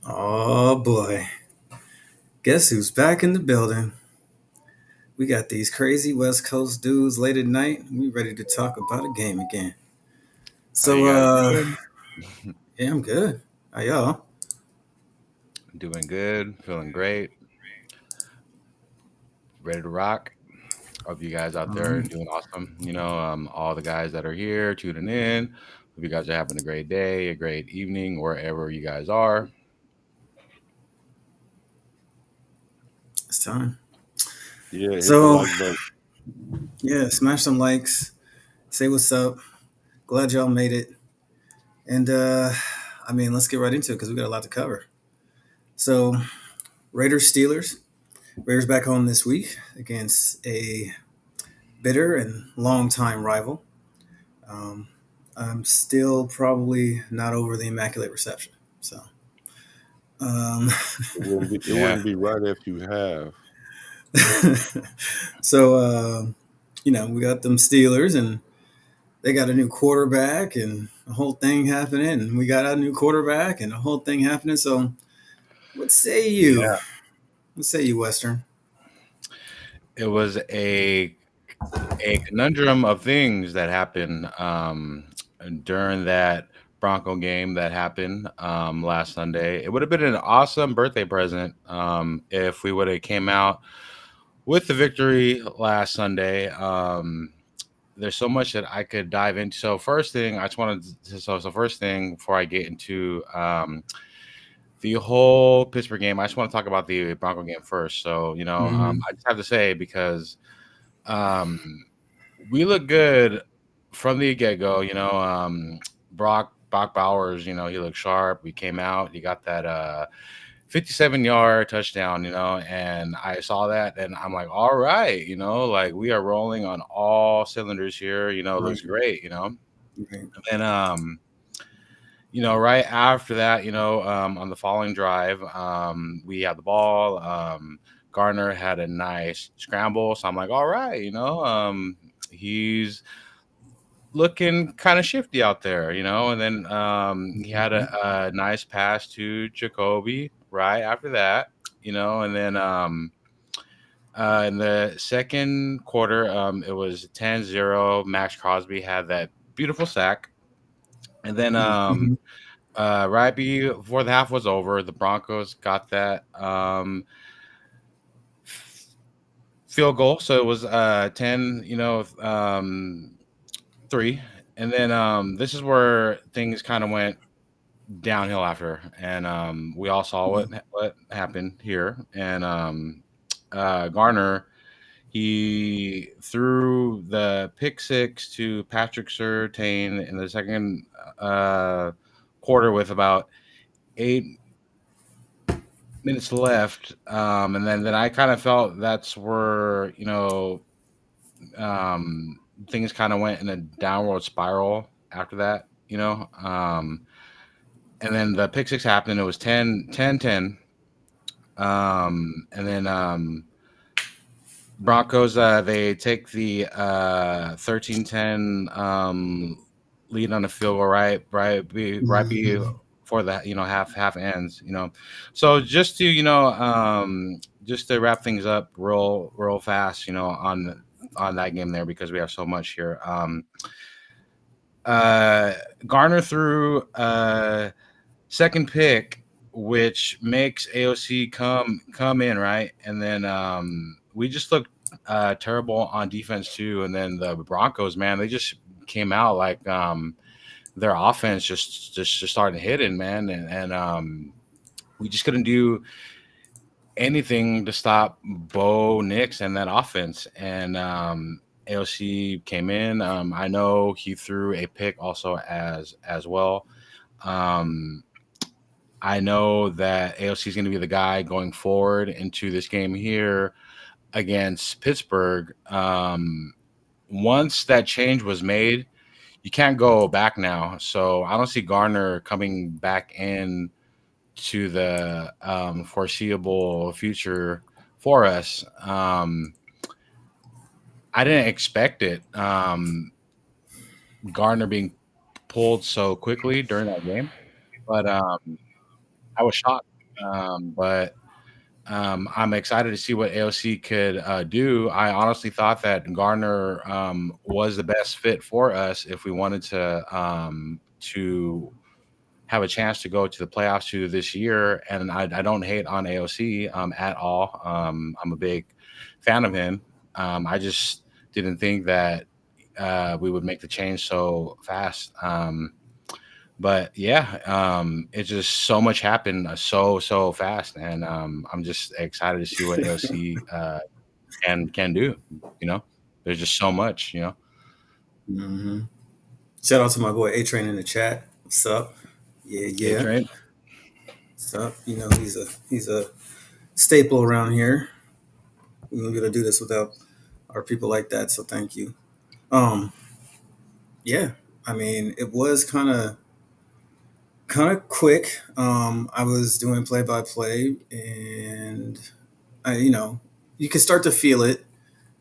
Oh boy. Guess who's back in the building? We got these crazy West Coast dudes late at night. We ready to talk about a game again. How you So guys doing? yeah, I'm good. How y'all? Doing good, feeling great, ready to rock. Hope you guys out there are Um, doing awesome. All the guys that are here tuning in. Hope you guys are having a great day, a great evening, wherever you guys are. it's time. Yeah, hit the So like button. yeah, smash some likes, say what's up. Glad y'all made it. And I mean, let's get right into it because we got a lot to cover. So Raiders Steelers. Raiders back home this week against a bitter and long-time rival. Um, I'm still probably not over the immaculate reception. So, um, It Yeah, wouldn't be right if you have. so we got them Steelers, and they got a new quarterback, and the whole thing happening. And we got a new quarterback, and the whole thing happening. So, what say you? yeah. What say you, Western? It was a conundrum of things that happened during that Bronco game that happened last Sunday. It would have been an awesome birthday present if we would have came out with the victory last Sunday. There's so much that I could dive into. So first thing, I just wanted to, so first thing before I get into the whole Pittsburgh game, I just want to talk about the Bronco game first. So Mm-hmm. I just have to say because um, we look good from the get go. Brock Bowers, he looked sharp. We came out. He got that 57-yard touchdown, and I saw that and I'm like, all right, like we are rolling on all cylinders here, it Right. looks great, Right. and right after that, on the following drive, we had the ball. Garner had a nice scramble, so I'm like, all right, he's looking kind of shifty out there, and then he had a nice pass to Jacoby right after that, and then in the second quarter, it was 10-0. Max Crosby had that beautiful sack. And then Mm-hmm. right before the half was over, the Broncos got that field goal. So it was 10, 3. And then this is where things kind of went downhill after. And we all saw what happened here. And Garner, he threw the pick six to Patrick Surtain in the second quarter with about 8 minutes left. And then I kind of felt that's where, things kind of went in a downward spiral after that, and then the pick six happened. It was 10-10. And then Broncos, they take the 13-10 lead on the field goal right before the half ends. So just to wrap things up real fast, on that game there because we have so much here. Garner threw second pick, which makes AOC come in, right, and then we just looked terrible on defense too. And then the Broncos, man, they just came out like their offense just started hitting, man, and we just couldn't do anything to stop Bo Nix and that offense. And AOC came in. I know he threw a pick also as well. I know that AOC is going to be the guy going forward into this game here against Pittsburgh. Once that change was made, you can't go back now. So I don't see Garner coming back in to the foreseeable future for us. I didn't expect it. Gardner being pulled so quickly during that game, but I was shocked. But I'm excited to see what AOC could do. I honestly thought that Garner was the best fit for us if we wanted to have a chance to go to the playoffs to this year. And I don't hate on AOC at all. I'm a big fan of him. I just didn't think that we would make the change so fast. But yeah, it's just so much happened so fast, and I'm just excited to see what AOC can do. You know, there's just so much. You know, Mm-hmm. Shout out to my boy A Train in the chat. What's up? Yeah, A yeah. Train. What's up? You know he's a staple around here. We wouldn't be able to do this without our people like that. So thank you. Um, yeah. I mean, it was kind of quick. I was doing play by play, and you could start to feel it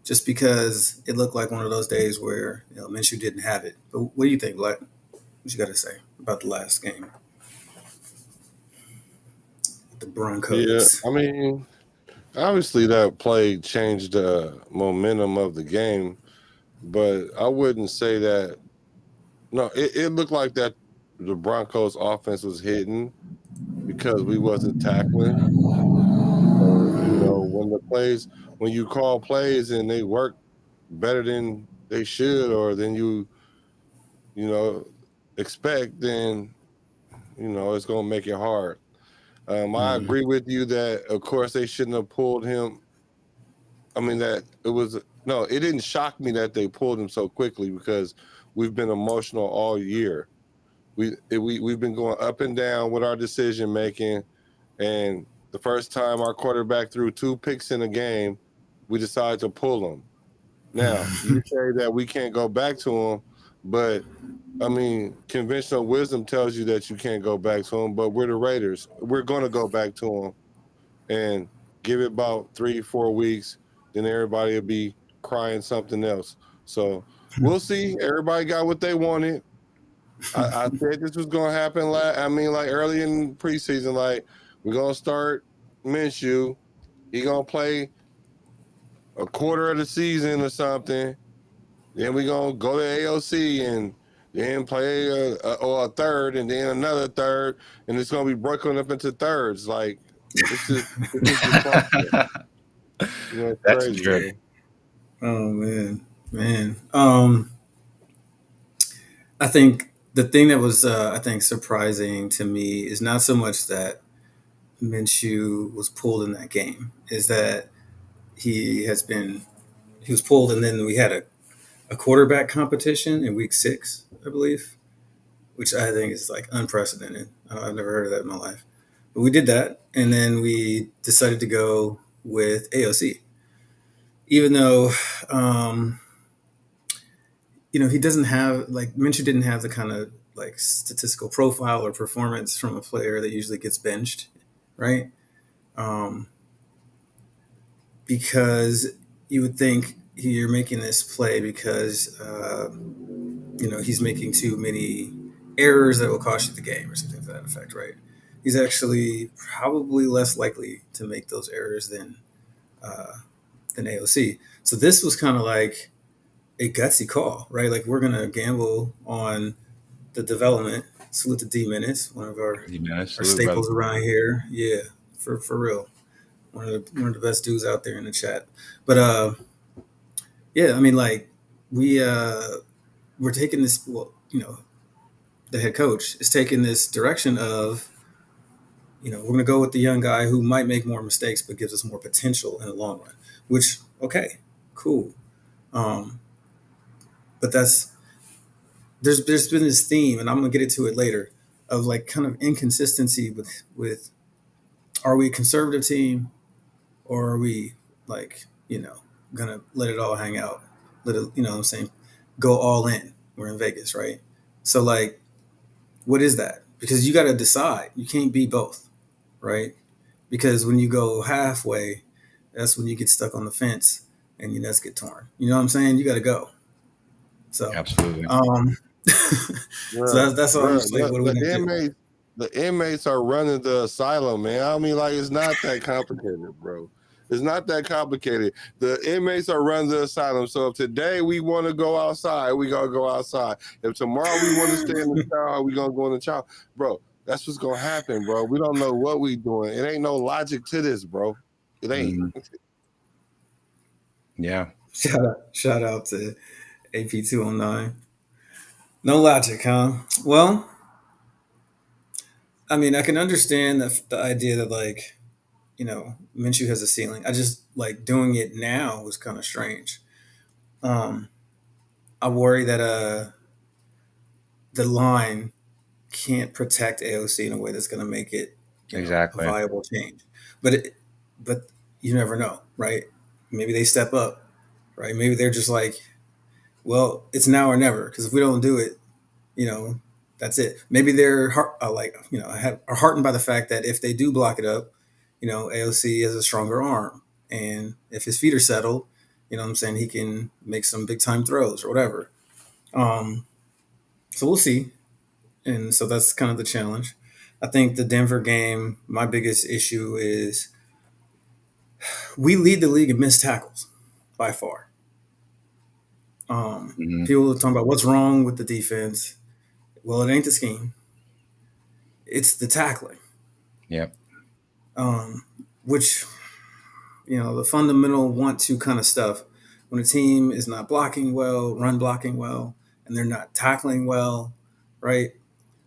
just because it looked like one of those days where Minshew didn't have it. But what do you think, Black? What you got to say about the last game, the Yeah, Broncos? I mean, obviously that play changed the momentum of the game, but I wouldn't say that. No, it looked like that the Broncos offense was hitting because we wasn't tackling. So, when you call plays and they work better than they should or than you know, expect, then, it's going to make it hard. I Mm, agree with you that, of course, they shouldn't have pulled him. I mean, it didn't shock me that they pulled him so quickly because we've been emotional all year. We've been going up and down with our decision making, and the first time our quarterback threw 2 picks in a game, we decided to pull him. Now you say that we can't go back to him, but I mean, conventional wisdom tells you that you can't go back to him. But we're the Raiders; we're going to go back to him and give it about 3-4 weeks. Then everybody will be crying something else. So we'll see. Everybody got what they wanted. I said this was gonna happen. Like early in preseason, like we're gonna start Minshew. He gonna play a quarter of the season or something. Then we gonna go to AOC and then play a third, and then another third, and it's gonna be broken up into thirds. Like it's just dysfunctional. It's That's crazy, true. man. oh man. I think the thing that was I think surprising to me is not so much that Minshew was pulled in that game, is that he has been he was pulled, and then we had a quarterback competition in week 6, I believe, which I think is like unprecedented. I've never heard of that in my life. But we did that, and then we decided to go with AOC, even though he doesn't have like Minshew didn't have the kind of like statistical profile or performance from a player that usually gets benched, right? Um, because you would think you're making this play because he's making too many errors that will cost you the game or something to that effect, right? He's actually probably less likely to make those errors uh, than AOC. So this was kind of like a gutsy call, right? Like we're gonna gamble on the development. Salute to D Minutes, one of our Salute, brother. staples around here. Yeah, for real. One of the best dudes out there in the chat. But yeah, I mean, like we're taking this. Well, the head coach is taking this direction of we're going to go with the young guy who might make more mistakes but gives us more potential in the long run. Which okay, cool. Um, but there's been this theme, and I'm going to get into it later, of like kind of inconsistency with are we a conservative team or are we like gonna let it all hang out, let it what I'm saying, go all in We're in Vegas, right? So like, what is that? Because you got to decide. You can't be both, right? Because when you go halfway, that's when you get stuck on the fence and your nuts get torn. You know what I'm saying? You got to go. So, Absolutely. um, so Bro, that's all. I'm bro, just like, what are we gonna do? the inmates are running the asylum, man. I mean, like, it's not that complicated, bro. It's not that complicated. The inmates are running the asylum. So if today we want to go outside, we gonna go outside. If tomorrow we want to stay in the shower, we gonna go in the shower, bro. That's what's gonna happen, bro. We don't know what we doing. It ain't no logic to this, bro. It ain't. Mhm. Yeah. Shout out to AP209. No logic, huh? Well, I mean, I can understand the idea that like, Minshew has a ceiling. I just like doing it now was kind of strange. Um, I worry that the line can't protect AOC in a way that's going to make it, a Exactly. viable change. But but you never know, right? Maybe they step up, right? Maybe they're just like, well, it's now or never. Because if we don't do it, you know, that's it. Maybe they're are heartened by the fact that if they do block it up, AOC has a stronger arm, and if his feet are settled, what I'm saying, he can make some big time throws or whatever. Um, so we'll see, and so that's kind of the challenge. I think the Denver game, my biggest issue is we lead the league in missed tackles by far. Hmm. People are talking about what's wrong with the defense. Well, it ain't the scheme; it's the tackling. Yep. um, which the fundamental want to kind of stuff. When a team is not blocking well, run blocking well, and they're not tackling well, right?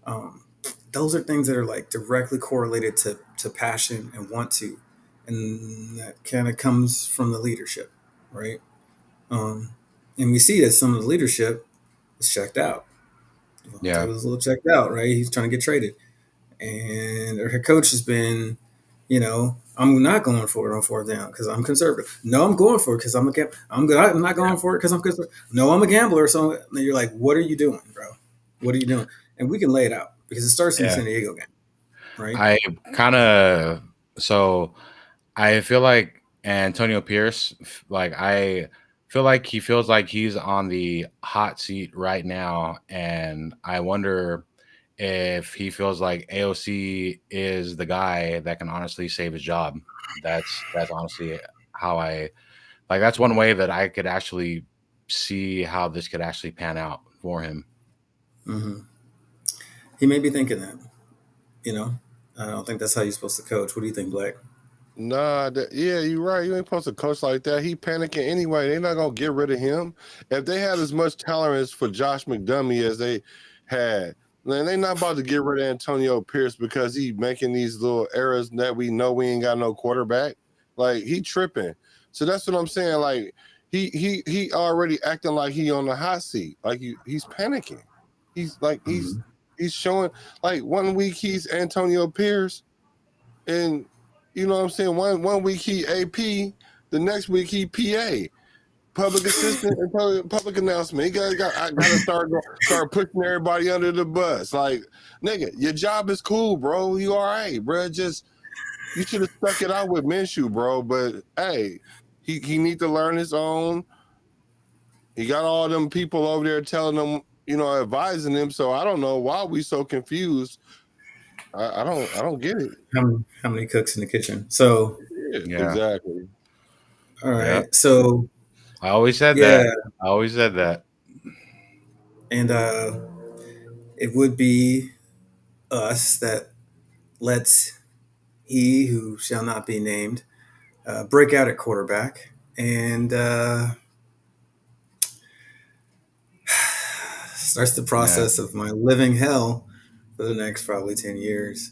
Um, those are things that are like directly correlated to passion and want to, and that kind of comes from the leadership, right? Um, and we see that some of the leadership is checked out. Devontae Yeah. was a little checked out, right? He's trying to get traded, and her coach has been, I'm not going for it on fourth down because I'm conservative. No, I'm going for it because I'm a gambler. I'm not going for it because I'm conservative. No, I'm a gambler. So you're like, what are you doing, bro? What are you doing? And we can lay it out because it starts in the Yeah. San Diego game, right? I kind of so I feel like Antonio Pierce, like I feel like he feels like he's on the hot seat right now, and I wonder if he feels like AOC is the guy that can honestly save his job. That's honestly how I like. That's one way that I could actually see how this could actually pan out for him. Mm-hmm. He may be thinking that. You know, I don't think that's how you're supposed to coach. What do you think, Black? Nah, yeah, you're right. You ain't supposed to coach like that. He panicking anyway. They're not gonna get rid of him. If they had as much tolerance for Josh McDummy as they had, then they not about to get rid of Antonio Pierce because he making these little errors that we know we ain't got no quarterback. Like, he tripping. So that's what I'm saying. Like, he already acting like he on the hot seat. Like, he's panicking. He's like Mm-hmm. he's showing, like, 1 week he's Antonio Pierce, and you know what I'm saying? One week he AP, the next week he PA, public assistant and public announcement. I gotta start pushing everybody under the bus. Like, nigga, your job is cool, bro. You all right, bro. Just, you should have stuck it out with Minshew, bro. But hey, he need to learn his own. He got all them people over there telling him, advising him. So I don't know why we so confused. I don't get it. How many cooks in the kitchen? So, Yeah, Yeah. exactly. all Yeah. right. So, I always said yeah, that. I always said that. and it would be us that lets he who shall not be named break out at quarterback and starts the Yeah. process of my living hell for the next probably 10 years.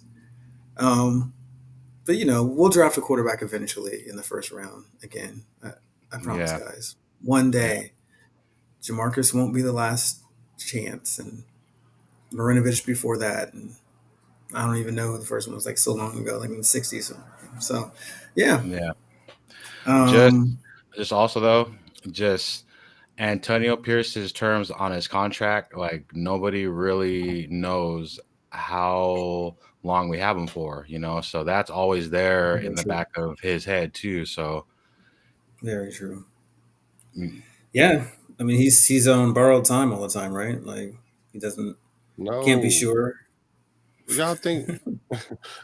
Um, but, we'll draft a quarterback eventually in the first round again. I promise, Yeah. guys. One Yeah. day, Jamarcus won't be the last chance, and Marinovich before that. And I don't even know who the first one was, like so long ago, like in the 60s. So, yeah. Yeah. Just Um, just also though, just Antonio Pierce's terms on his contract, like nobody really knows how long we have him for, so that's always there Very in the true. back of his head too. So Very true. mm, Yeah, I mean he's on borrowed time all the time, right? Like he doesn't can't be No, sure. y'all think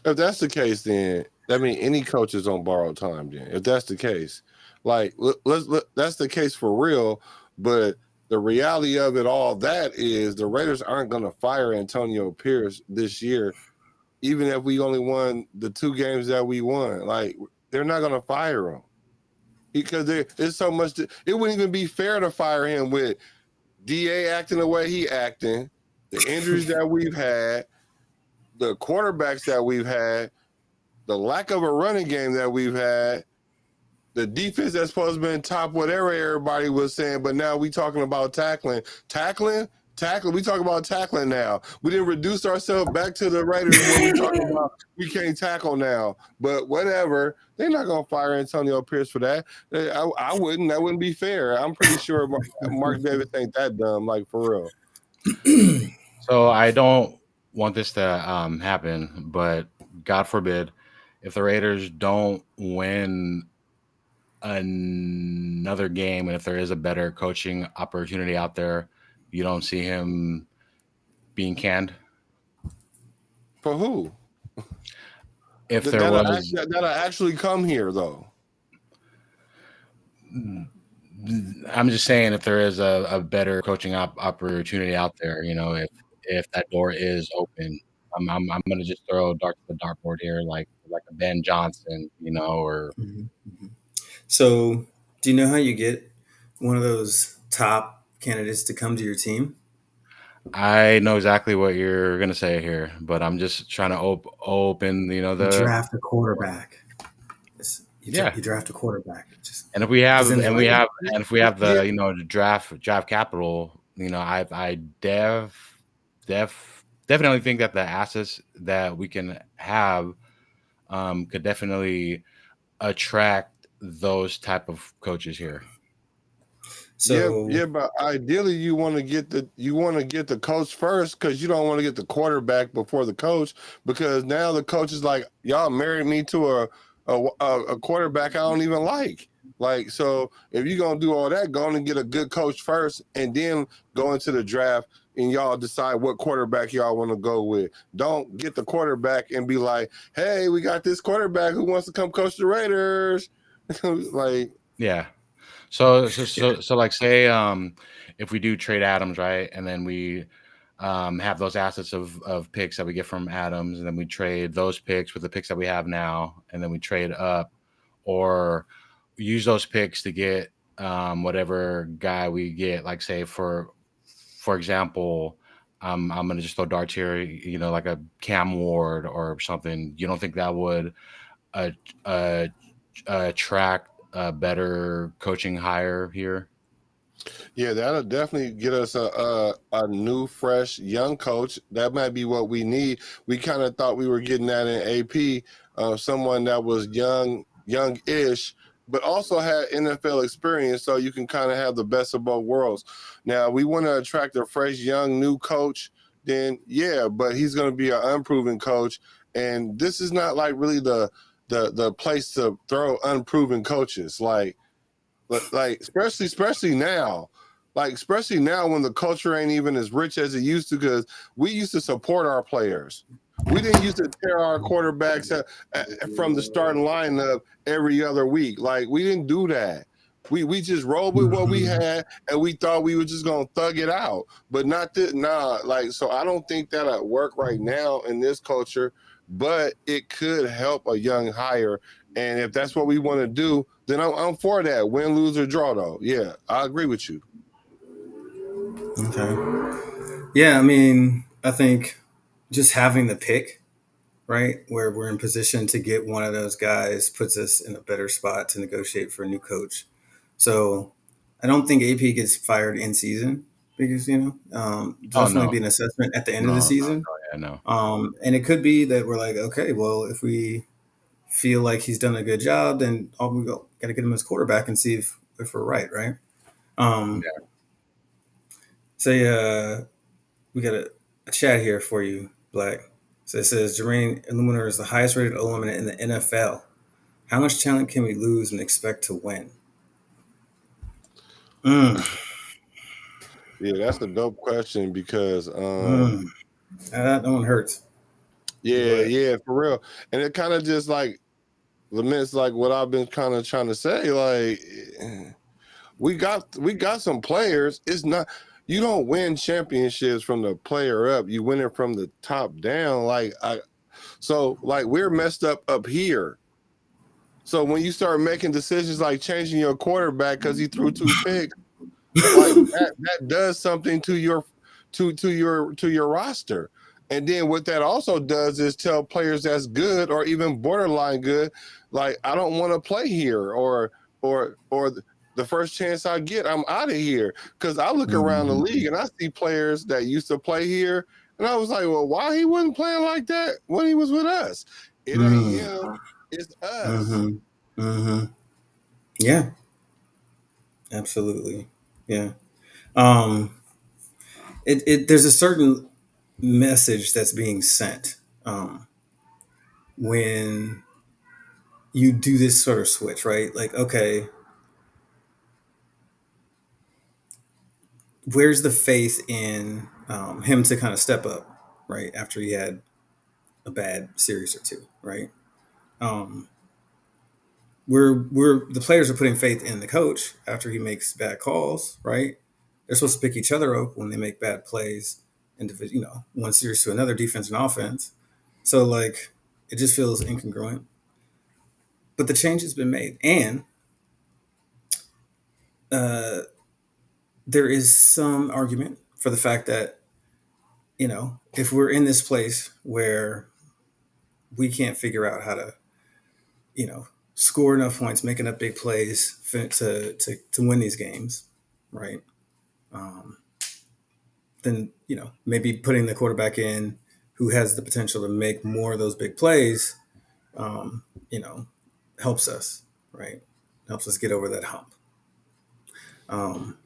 if that's the case, then I mean any coach is on borrowed time. Then if that's the case, like that's the case for real. But the reality of it all that is the Raiders aren't going to fire Antonio Pierce this year, even if we only won the 2 games that we won. Like they're not going to fire him because there's so much. It wouldn't even be fair to fire him with Da acting the way he acting, the injuries that we've had, the quarterbacks that we've had, the lack of a running game that we've had, the defense that's supposed to be top, whatever everybody was saying, but now we talking about tackling. We talk about tackling now. We didn't reduce ourselves back to the Raiders where we talking about we can't tackle now. But whatever, they're not gonna fire Antonio Pierce for that. I wouldn't. That wouldn't be fair. I'm pretty sure Mark Davis ain't that dumb, like for real. so I don't want this to happen, but God forbid, if the Raiders don't win another game, and if there is a better coaching opportunity out there, you don't see him being canned. For who? If there That'll was, actually come here though. I'm just saying, if there is a better coaching opportunity out there, if that door is open, I'm gonna just throw darts to the dartboard here, like a Ben Johnson, or Mhm, mhm. So, do you know how you get one of those top candidates to come to your team? I know exactly what you're gonna say here, but I'm just trying to open, You the draft a quarterback. yeah. You draft a quarterback. Just And if we because have then they're and like, we have yeah, and if we have Yeah, the draft capital, I definitely think that the assets that we can have could definitely attract those type of coaches here. so but ideally you want to get the coach first because you don't want to get the quarterback before the coach because now the coach is like, y'all married me to a quarterback I don't even like. Like, so if you're gonna do all that, go on and get a good coach first and then go into the draft and y'all decide what quarterback y'all want to go with. Don't get the quarterback and be like, hey, we got this quarterback who wants to come coach the Raiders. Like, Yeah. So so yeah, so so like say if we do trade Adams, right, and then we have those assets of picks that we get from Adams, and then we trade those picks with the picks that we have now, and then we trade up, or use those picks to get whatever guy we get. Like say for example, I'm gonna just throw darts here, like a Cam Ward or something. You don't think that would uh, uh, attract a better coaching hire here? yeah, that'll definitely get us a new, fresh, young coach. That might be what we need. We kind of thought we were getting that in AP, someone that was young-ish, but also had NFL experience, so you can kind of have the best of both worlds. Now, we want to attract a fresh, young, new coach. Then, yeah, but he's going to be an unproven coach, and this is not like really the place to throw unproven coaches. Like especially now, especially now when the culture ain't even as rich as it used to, because we used to support our players. We didn't used to tear our quarterbacks from the starting lineup every other week. Like we didn't do that. We just rolled with what we mhm. had, and we thought we were just gonna thug it out. But not that, nah. Like, so I don't think that'll work right now in this culture. But it could help a young hire, and if that's what we want to do, then I'm for that. Win, lose, or draw, though. Yeah, I agree with you. Okay. Yeah, I mean, I think just having the pick, right, where we're in position to get one of those guys puts us in a better spot to negotiate for a new coach. So I don't think AP gets fired in season because, Oh definitely no, be an assessment at the end of the no, no, season. no, yeah, no. And it could be that we're like, okay, well, if we feel like he's done a good job, then we got to get him as quarterback and see if we're right, right? Um, Yeah. Say, we got a chat here for you, Black. So it says Jermaine Illuminator is the highest rated eliminator in the NFL. How much talent can we lose and expect to win? Mm, Yeah, that's a dope question because that one hurts. yeah, for real. And it kind of just like laments like what I've been kind of trying to say. Like we got some players. It's not you don't win championships from the player up. You win it from the top down. So we're messed up here. So when you start making decisions like changing your quarterback because he threw 2 picks, like that does something to your roster. And then what that also does is tell players that's good or even borderline good, like I don't want to play here or the first chance I get, I'm out of here. Because I look around the league and I see players that used to play here, and I was like, well, why he wasn't playing like that when he was with us? It ain't him, it's us. Yeah, absolutely. Yeah. There's a certain message that's being sent when you do this sort of switch, right? Like, okay, where's the faith in him to kind of step up, right? After he had a bad series or two, right? Um, we're the players are putting faith in the coach after he makes bad calls, right? They're supposed to pick each other up when they make bad plays, one series to another, defense and offense. So like, it just feels incongruent. But the change has been made, and uh, there is some argument for the fact that if we're in this place where we can't figure out how to score enough points, make enough big plays to win these games, right? Um, then maybe putting the quarterback in who has the potential to make more of those big plays, um, you know, helps us, right? Helps us get over that hump. Um,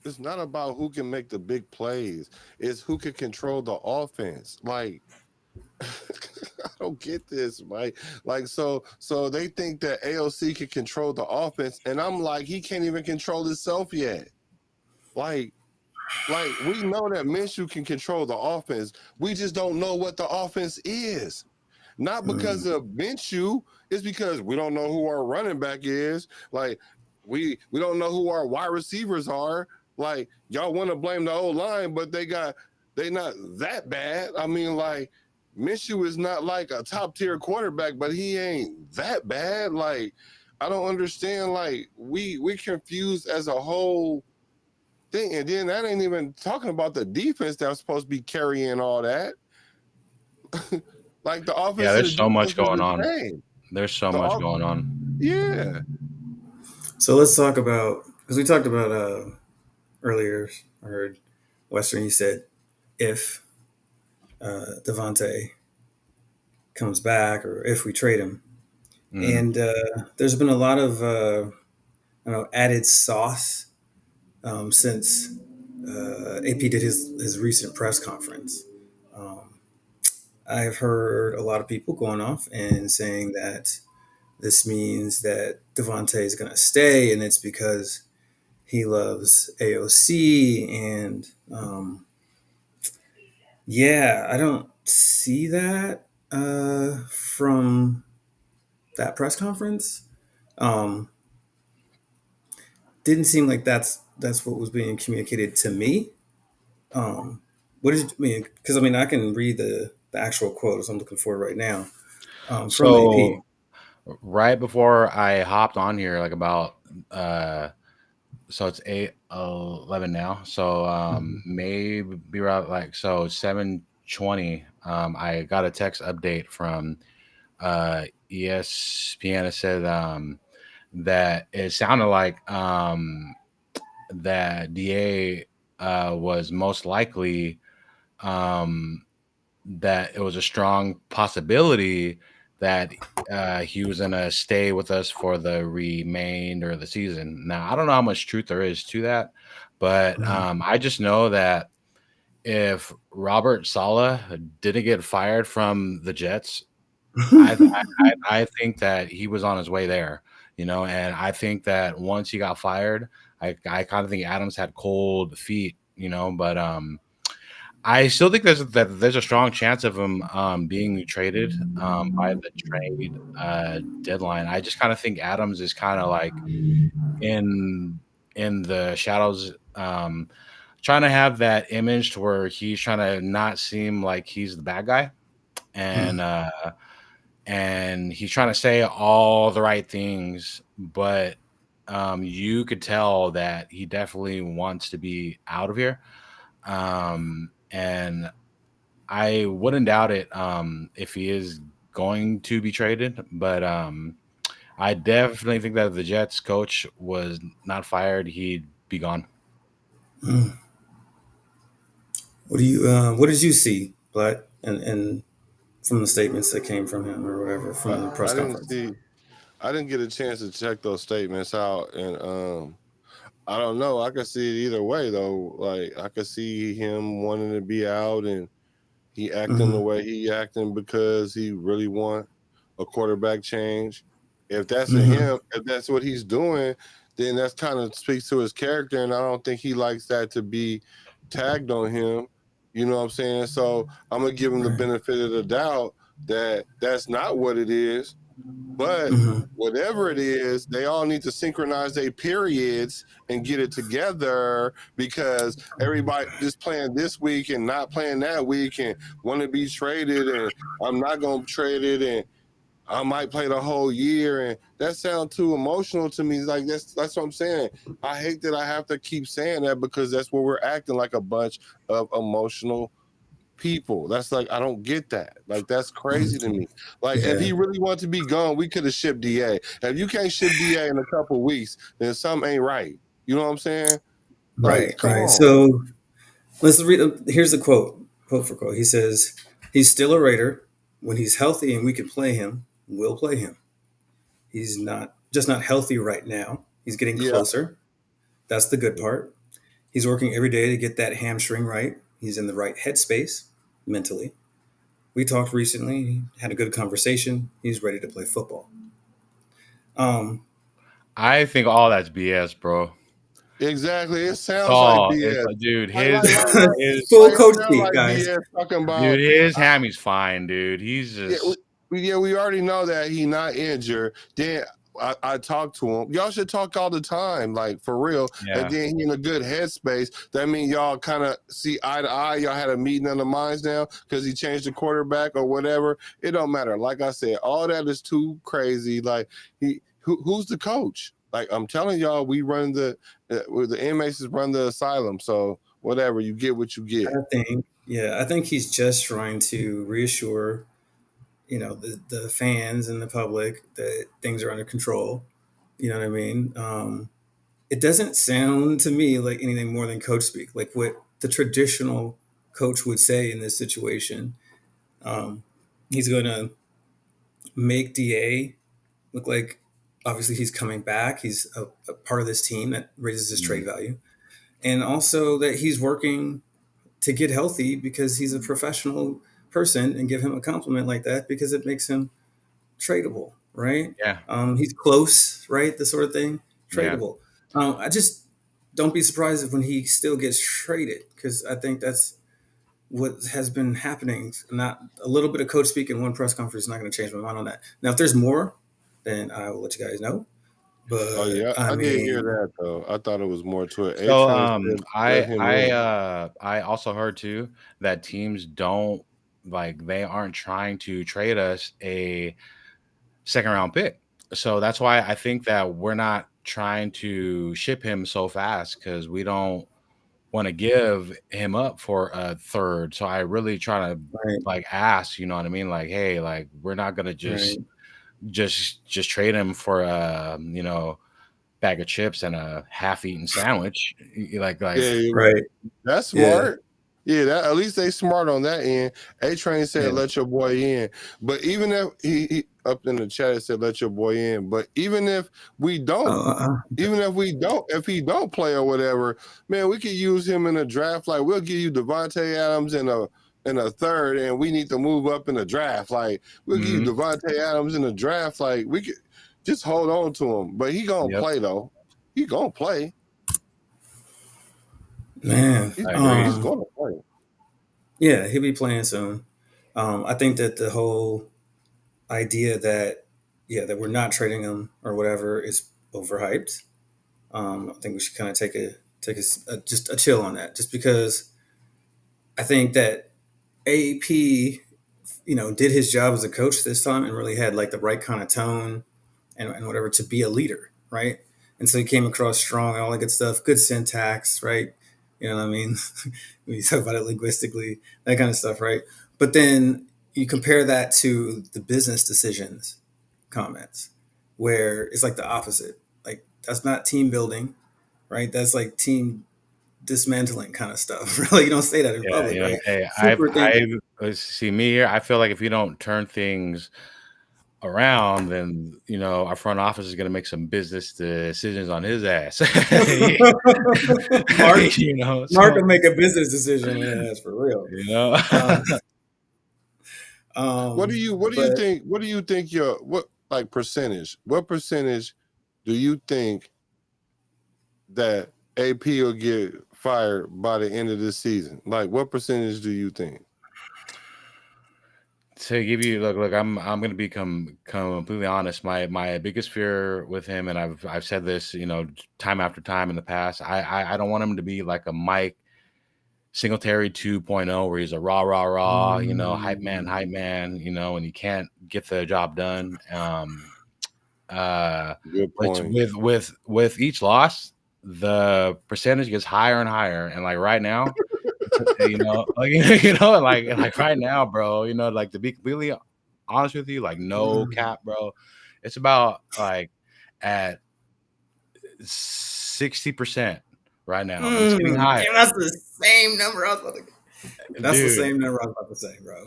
It's not about who can make the big plays. It's who can control the offense. Like I don't get this, right? Like so they think that AOC can control the offense, and I'm like, he can't even control himself yet. Like we know that Minshew can control the offense. We just don't know what the offense is. Not because mm, of Minshew, it's because we don't know who our running back is. Like we don't know who our wide receivers are. Like y'all want to blame the old line, but they not that bad. I mean, like Minshew is not like a top tier quarterback, but he ain't that bad. Like I don't understand. Like we confused as a whole thing, and then that ain't even talking about the defense that's supposed to be carrying all that. Like the Yeah, offense and the there's so much defense is going the on. same. There's so The much off- going on. yeah. so let's talk about, because we talked about earlier. I heard Western. You said if Davante comes back or if we trade him, Mm. and there's been a lot of added sauce since AP did his recent press conference. Um, I've heard a lot of people going off and saying that this means that Devontae is going to stay, and it's because he loves AOC. And yeah, I don't see that from that press conference. Um, didn't seem like that's what was being communicated to me. Um, what did you mean? Because I mean, I can read the actual quote as I'm looking for it right now from AP. So right before I hopped on here, like about so it's 8:11 now. So Mhm. maybe around like so 7:20. I got a text update from ESPN. It said that it sounded like that DA was most likely um, that it was a strong possibility that he was going to stay with us for the remainder of the season. Now, I don't know how much truth there is to that, But I just know that if Robert Saleh didn't get fired from the Jets, I think that he was on his way there, and I think that once he got fired, I kind of think Adams had cold feet, but I still think there's a strong chance of him being traded by the trade deadline. I just kind of think Adams is kind of like in the shadows, trying to have that image to where he's trying to not seem like he's the bad guy, and he's trying to say all the right things, but you could tell that he definitely wants to be out of here. And I wouldn't doubt it if he is going to be traded, but I definitely think that if the Jets coach was not fired, he'd be gone. What did you see, Black, and from the statements that came from him or whatever from the press conference? I didn't get a chance to check those statements out, and I don't know. I could see it either way though. Like I could see him wanting to be out, and he acting the way he acting because he really want a quarterback change. If that's him, if that's what he's doing, then that's kind of speaks to his character, and I don't think he likes that to be tagged on him. You know what I'm saying? So I'm gonna give him the benefit of the doubt that that's not what it is. But whatever it is, they all need to synchronize their periods and get it together, because everybody just playing this week and not playing that week and want to be traded, and I'm not going to trade it, and I might play the whole year, and that sounds too emotional to me. Like that's what I'm saying. I hate that I have to keep saying that, because that's what we're acting like, a bunch of emotional people. That's like, I don't get that. Like that's crazy to me. Like if he really wanted to be gone, we could have shipped DA. If you can't ship DA in a couple of weeks, then something ain't right. You know what I'm saying? Like, come on. So let's read. Here's the quote for quote. He says, "He's still a Raider. When he's healthy and we can play him, we'll play him. He's not healthy right now. He's getting closer. That's the good part. He's working every day to get that hamstring right. He's in the right headspace mentally. We talked recently, had a good conversation. He's ready to play football." I think all that's BS, bro. Exactly. It sounds like BS. Dude, his full coach speak, like guys. BS talking about, dude, his hammy's fine, dude. He's just we already know that he's not injured. Then I talked to him. Y'all should talk all the time, like for real. Yeah. And then he in a good headspace. That means y'all kind of see eye to eye. Y'all had a meeting of the minds now because he changed the quarterback or whatever. It don't matter. Like I said, all that is too crazy. Like who's the coach? Like I'm telling y'all, we run the inmates run the asylum. So whatever, you get what you get. I think he's just trying to reassure, the fans and the public that things are under control. You know what I mean? It doesn't sound to me like anything more than coach speak, like what the traditional coach would say in this situation. He's going to make DA look like, obviously he's coming back. He's a part of this team that raises his trade value. And also that he's working to get healthy because he's a professional person, and give him a compliment like that because it makes him tradable, right? Yeah. He's close, right? This sort of thing, tradable. Yeah. I just don't be surprised if when he still gets traded, because I think that's what has been happening. Not a little bit of coach speak in one press conference is not going to change my mind on that. Now, if there's more, then I will let you guys know. But I did hear that though. I thought it was more to it. So I also heard too that teams they aren't trying to trade us a second round pick. So that's why I think that we're not trying to ship him so fast, because we don't want to give him up for a third. So I really try to ask, you know what I mean? Like, hey, like we're not gonna just trade him for bag of chips and a half-eaten sandwich. Right. That's smart. Yeah, that at least they smart on that end. A-Train said, "Let your boy in." But even if he up in the chat and said, "Let your boy in." But even if we don't, if he don't play or whatever, man, we could use him in a draft. Like we'll give you Davante Adams in a third, and we need to move up in the draft. Like we'll give you Davante Adams in the draft. Like we could just hold on to him. But he gonna play though. He gonna play. Man, he's gonna play. Yeah, he'll be playing soon. I think that the whole idea that we're not trading him or whatever is overhyped. I think we should kind of take just a chill on that, just because I think that AEP, did his job as a coach this time and really had like the right kind of tone and whatever to be a leader, right? And so he came across strong and all that good stuff, good syntax, right? You know what I mean? When you talk about it linguistically, that kind of stuff, right? But then you compare that to the business decisions comments, where it's like the opposite. Like that's not team building, right? That's like team dismantling kind of stuff. Really, you don't say that in public, right? Hey, Super see me here. I feel like if you don't turn things around, then our front office is going to make some business decisions on his ass. Mark will make a business decision on his ass for real. What do you think? What do you think percentage? What percentage do you think that AP will get fired by the end of this season? Like, what percentage do you think? To give you look, I'm going to become completely honest. My biggest fear with him, and I've said this, time after time in the past. I don't want him to be like a Mike Singletary 2.0, where he's a rah, hype man, and he can't get the job done. Good point. With each loss, the percentage gets higher and higher, and like right now, like right now, bro, like to be completely honest with you, like no cap, bro, it's about like at 60% right now. It's getting higher. Damn, that's the same number I was about to. That's the same number I was about to say, bro.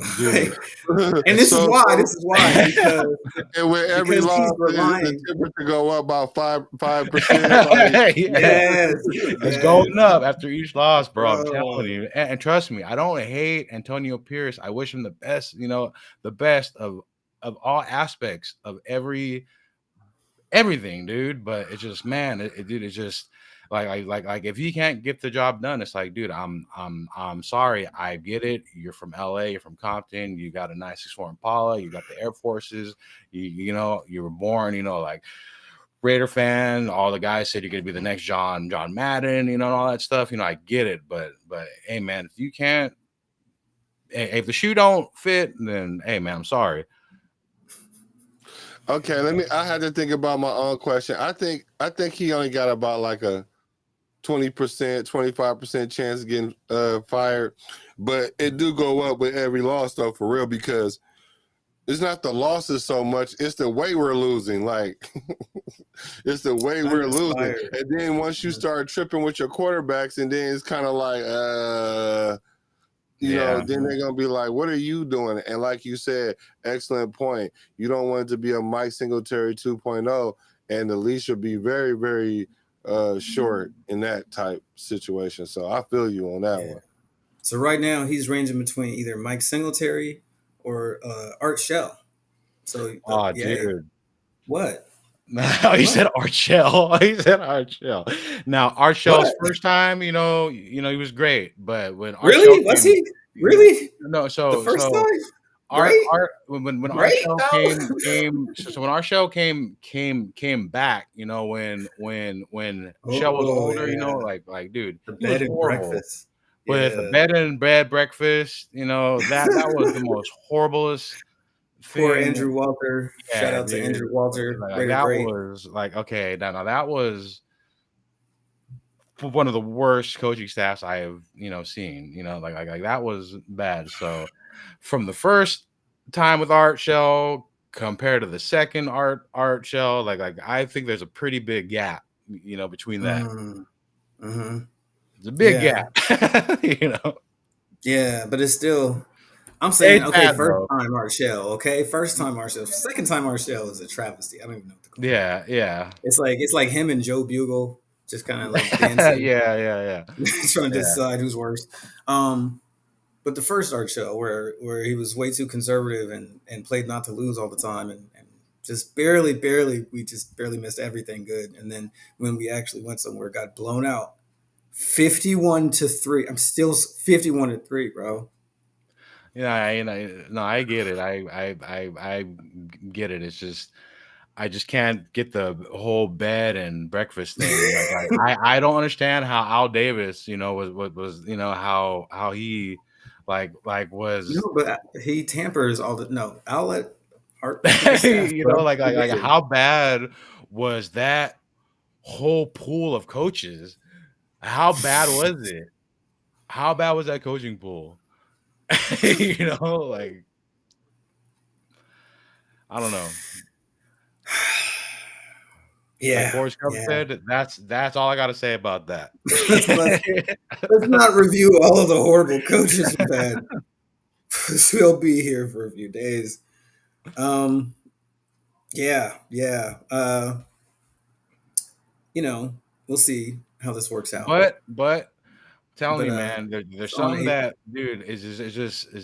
And this is why. Because and with every loss, the temperature go up about 5%. Yes, it's going up after each loss, bro. I'm telling you, and trust me, I don't hate Antonio Pierce. I wish him the best. The best of all aspects of everything, dude. But it's just, man, it's just. Like if you can't get the job done, it's like, dude, I'm sorry. I get it. You're from LA, you're from Compton, you got a 964 Impala, you got the Air Forces, you were born, like Raider fan. All the guys said you're gonna be the next John Madden, and all that stuff. I get it, but hey, man, if you can't, if the shoe don't fit, then hey, man, I'm sorry. Okay, I had to think about my own question. I think he only got about like a 20%, 25% chance of getting fired, but it do go up with every loss though, for real, because it's not the losses so much, it's the way we're losing. Like it's the way we're losing. And then once you start tripping with your quarterbacks, and then it's kind of like then they're gonna be like, what are you doing? And like you said, excellent point. You don't want it to be a Mike Singletary 2.0, and the leash will be very, very short in that type situation. So I feel you on that one. So right now he's ranging between either Mike Singletary or Art Shell. So dude, what? No, he said Art Shell. He said Art Shell. Now Art Shell's first time, he was great, but when Art really Shell was he really? No, so the first time. When our show came, so when our show came back, when Shell was older, like dude, the bed and breakfast with the bed and bread breakfast, that was the most horriblest thing. Poor Andrew Walter. Shout out to Andrew Walter. That was like, okay, now that was one of the worst coaching staffs I have seen. Like that was bad. So from the first time with Art Shell compared to the second Art Shell, like I think there's a pretty big gap, between that. Mm-hmm. It's a big gap. Yeah, but it's still I'm saying, It's okay, bad first though. time Marshall, okay, first time Marshall, second time Marshall is a travesty. I don't even know what to call it. Yeah, yeah. It's like him and Joe Bugle just kind of like Yeah, dancing, yeah, trying to yeah. decide who's worse. Um, but the first art show where he was way too conservative and played not to lose all the time and just barely we just barely missed everything good. And then when we actually went somewhere, got blown out 51-3. I'm still 51-3, bro. Yeah, no, I get it. I get it. It's just I just can't get the whole bed and breakfast thing. I don't understand how Al Davis, was how he was No, but he tampers all the no. I'll let Art pick his staff, bro. He like did. how bad was that whole pool of coaches? How bad was it? How bad was that coaching pool? Like I don't know. Like Yeah, Forrest Gump yeah. said, that's all I gotta say about that. let's not review all of the horrible coaches we've had. We'll be here for a few days. Um, yeah, yeah. We'll see how this works out. But telling But you, man, there's it's on something 8. that, dude, is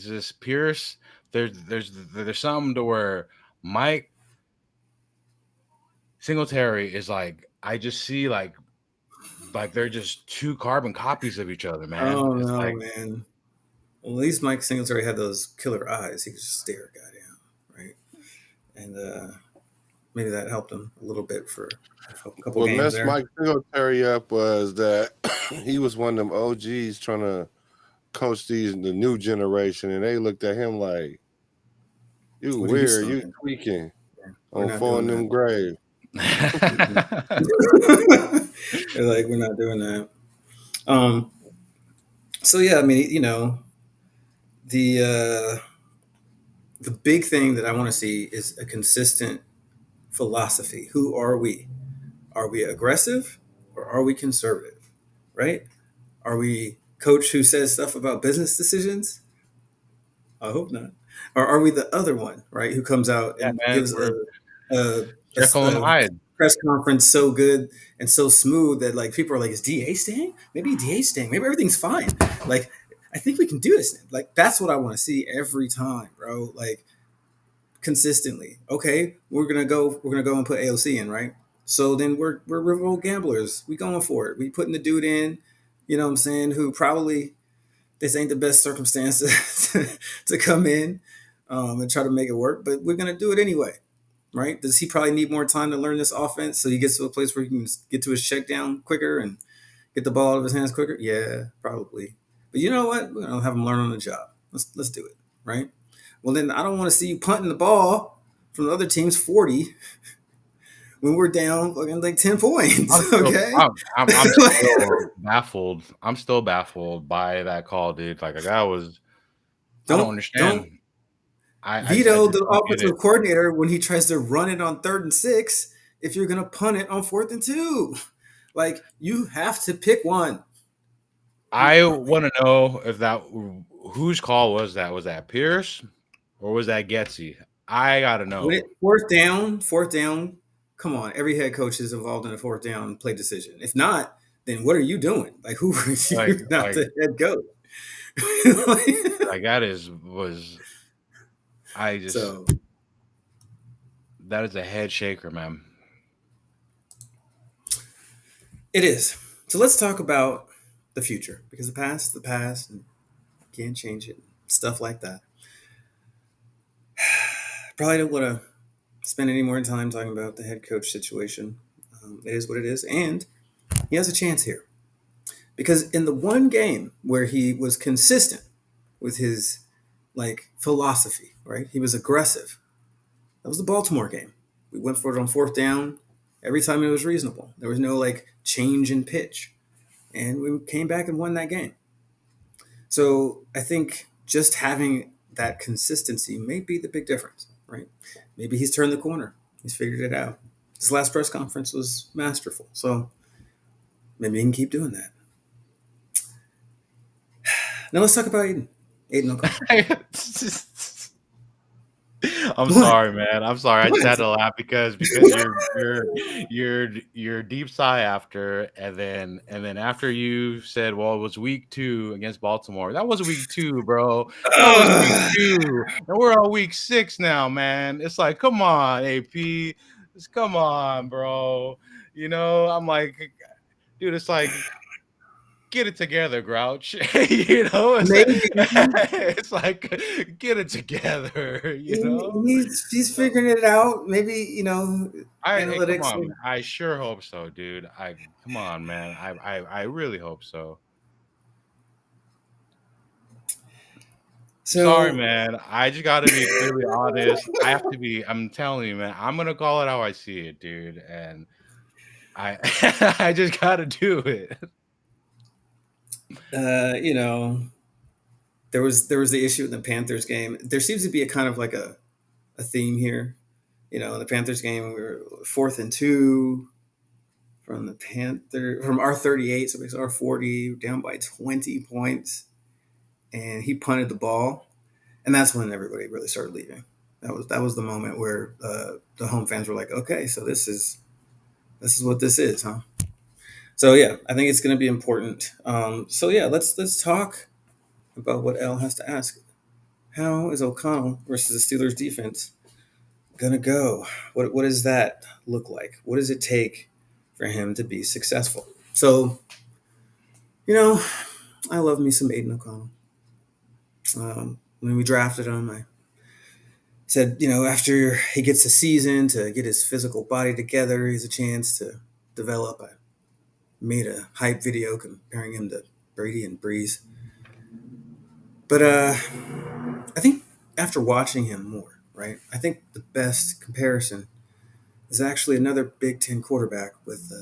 just Pierce. There's something to where Mike Singletary is like, I just see like they're just two carbon copies of each other, man. Oh It's no, like man. Well, at least Mike Singletary had those killer eyes. He could just stare a guy down, right? And maybe that helped him a little bit for a couple What games messed there. Mike Singletary up was that he was one of them OGs trying to coach the new generation, and they looked at him like, "You What are you weird, you smoking? tweaking Yeah, we're on not doing phone that. them grave." Mm-mm. They're like, we're not doing that. Um, so yeah, I mean, the the big thing that I want to see is a consistent philosophy. Who are we? Are we aggressive or are we conservative? Right? Are we coach who says stuff about business decisions? I hope not. Or are we the other one, right? Who comes out yeah, and man, gives we're a, Jekyll and a Hyde. press conference so good and so smooth that like people are like, is DA staying? Maybe DA staying. Maybe everything's fine. Like, I think we can do this. Like, that's what I want to see every time, bro. Like, consistently. Okay, we're gonna go and put AOC in, right? So then we're real gamblers. We going for it. We putting the dude in, you know what I'm saying, who probably this ain't the best circumstances to come in and try to make it work, but we're gonna do it anyway, right? Does he probably need more time to learn this offense so he gets to a place where he can get to his check down quicker and get the ball out of his hands quicker? Yeah, probably. But you know what? We're gonna have him learn on the job. Let's do it, right? Well, then I don't want to see you punting the ball from the other team's 40 when we're down like 10 I'm points. still, Okay. I'm still baffled. I'm still baffled by that call, dude. Like that was, I don't don't understand. I veto just the don't get it. offensive coordinator when he tries to run it on 3rd and 6 if you're gonna punt it on 4th and 2. Like you have to pick one. I want to know if that whose call was that? Was that Pierce or was that Getsy? I gotta When know. it fourth down, come on, every head coach is involved in a 4th down play decision. If not, then what are you doing? Like who are you? Like You're not like the head coach. like that is was I just So that is a head shaker, man. it is. So let's talk about the future because the past, and you can't change it. Stuff like that. Probably don't want to spend any more time talking about the head coach situation. It is what it is, and he has a chance here because in the one game where he was consistent with his like philosophy, right? He was aggressive. That was the Baltimore game. We went for it on 4th down every time it was reasonable. There was no like change in pitch, and we came back and won that game. So I think just having that consistency may be the big difference, right? Maybe he's turned the corner. He's figured it out. His last press conference was masterful. So maybe he can keep doing that. Now let's talk about Eden. Aiden O'Connell. I'm What? sorry, man. I'm sorry. I just What? had to laugh because you're deep sigh after, and then after you said, well, it was week 2 against Baltimore. That was week 2, bro. That was week 2, and we're on week 6 now, man. It's like, come on, AP. Just come on, bro. I'm like, dude. It's like, get it together, Grouch. Maybe It's like, get it together. he's figuring it out. Maybe Hey, come analytics. on, man. I sure hope so, dude. Come on, man. I really hope so. Sorry, So man. I just got to be really honest. I have to be. I'm telling you, man. I'm gonna call it how I see it, dude. And I, I just got to do it. you know, there was the issue in the Panthers game. There seems to be a kind of like a theme here. In the Panthers game, we were 4th and 2 from our 38, so it's our 40, down by 20 points, and he punted the ball, and that's when everybody really started leaving. That was the moment where the home fans were like, okay, so this is what this is, huh? So yeah, I think it's going to be important. So yeah, let's talk about what L has to ask. How is O'Connell versus the Steelers defense gonna go? What does that look like? What does it take for him to be successful? So, you know, I love me some Aiden O'Connell. When we drafted him, I said, after he gets a season to get his physical body together, he has a chance to develop. I made a hype video comparing him to Brady and Breeze. But I think after watching him more, right, I think the best comparison is actually another Big Ten quarterback with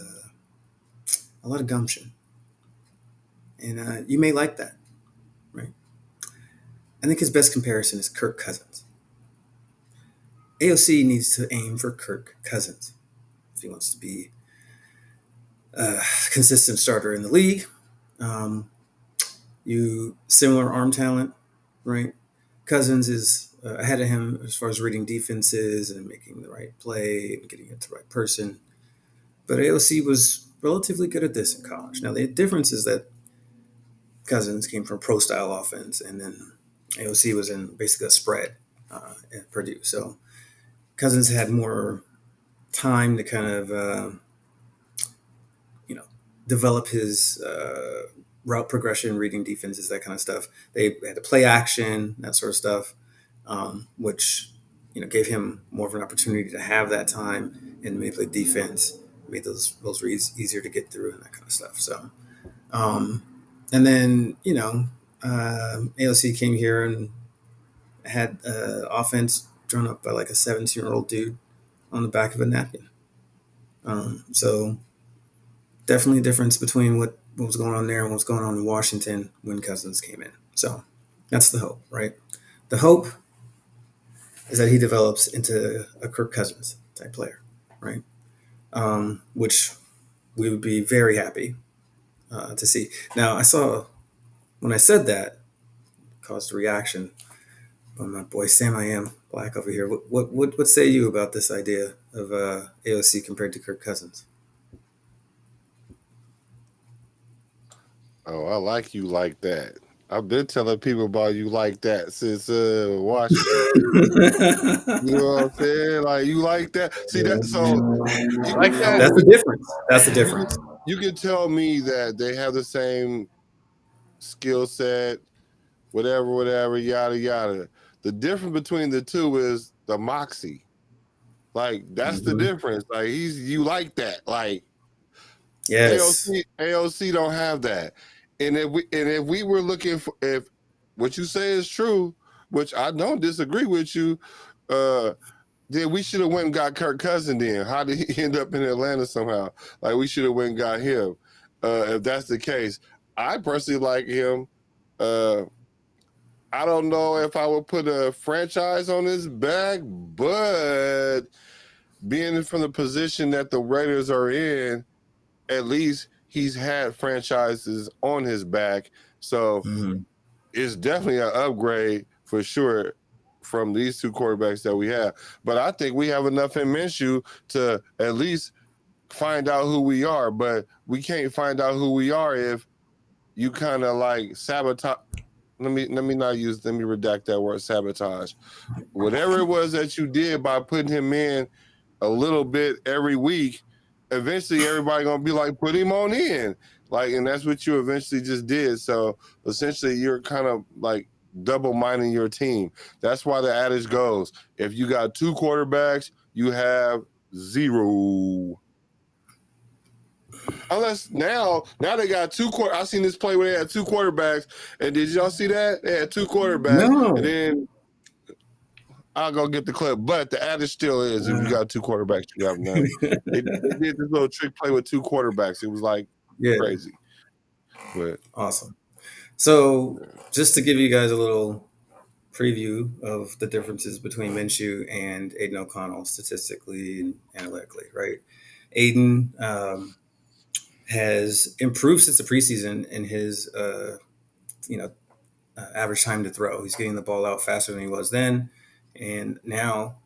a lot of gumption. And you may like that, right? I think his best comparison is Kirk Cousins. AOC needs to aim for Kirk Cousins if he wants to be a consistent starter in the league. Um, you similar arm talent, right? Cousins is ahead of him as far as reading defenses and making the right play and getting it to the right person. But AOC was relatively good at this in college. Now the difference is that Cousins came from pro style offense, and then AOC was in basically a spread at Purdue. So Cousins had more time to kind of develop his route progression, reading defenses, that kind of stuff. They had to play action, that sort of stuff, which gave him more of an opportunity to have that time and manipulate defense, made those reads easier to get through and that kind of stuff. So, and then AOC came here and had offense drawn up by like a 17-year-old dude on the back of a napkin. So definitely a difference between what was going on there and what's going on in Washington when Cousins came in. So that's the hope, right? The hope is that he develops into a Kirk Cousins type player, right? Which we would be very happy to see. Now, I saw when I said that, caused a reaction by my boy Sam I Am Black over here. What say you about this idea of AOC compared to Kirk Cousins? Oh, I like you like that. I've been telling people about you like that since Washington. You know what I'm saying? Like you like that. See that? So you Like can tell that. That's the difference. That's the you can, difference. you can tell me that they have the same skill set, whatever, yada yada. The difference between the two is the moxie. Like that's the Mm-hmm. difference. Like you like that. Like Yes. AOC don't have that. And if we were looking for, if what you say is true, which I don't disagree with you, then we should have went and got Kirk Cousins. Then how did he end up in Atlanta somehow? Like we should have went and got him. If that's the case, I personally like him. I don't know if I would put a franchise on his back, but being from the position that the Raiders are in, at least he's had franchises on his back. So Mm-hmm. it's definitely an upgrade for sure from these two quarterbacks that we have. But I think we have enough in Minshew to at least find out who we are. But we can't find out who we are if you kind of like sabotage. Let me redact that word sabotage. Whatever it was that you did by putting him in a little bit every week, eventually everybody gonna be like, put him on in. Like, and that's what you eventually just did. So essentially you're kind of like double minding your team. That's why the adage goes, if you got two quarterbacks, you have zero. Unless now they got two I seen this play where they had two quarterbacks, and did y'all see that? They had two quarterbacks, No. and then I'll go get the clip. But the adage still is, if you got two quarterbacks, you have none. They did this little trick play with two quarterbacks. It was like crazy. But awesome. So just to give you guys a little preview of the differences between Minshew and Aiden O'Connell statistically and analytically, right? Aiden has improved since the preseason in his, average time to throw. He's getting the ball out faster than he was then, and now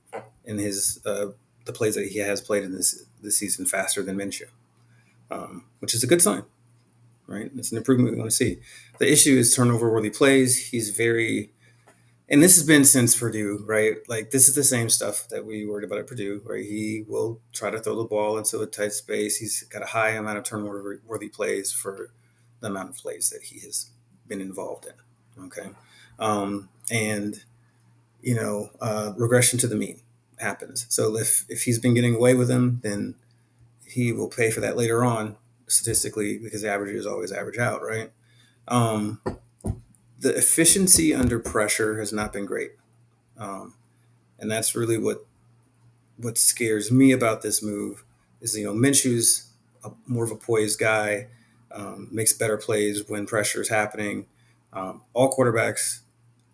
in his the plays that he has played in this season faster than Minshew, which is a good sign, right? It's an improvement we want to see. The issue is turnover-worthy plays. He's very, and this has been since Purdue, right? Like this is the same stuff that we worried about at Purdue, right? He will try to throw the ball into a tight space. He's got a high amount of turnover-worthy plays for the amount of plays that he has been involved in. Okay, and regression to the mean happens. So if he's been getting away with them, then he will pay for that later on statistically because averages always average out, right? The efficiency under pressure has not been great, and that's really what scares me about this move. Is Minshew's more of a poised guy, makes better plays when pressure is happening. All quarterbacks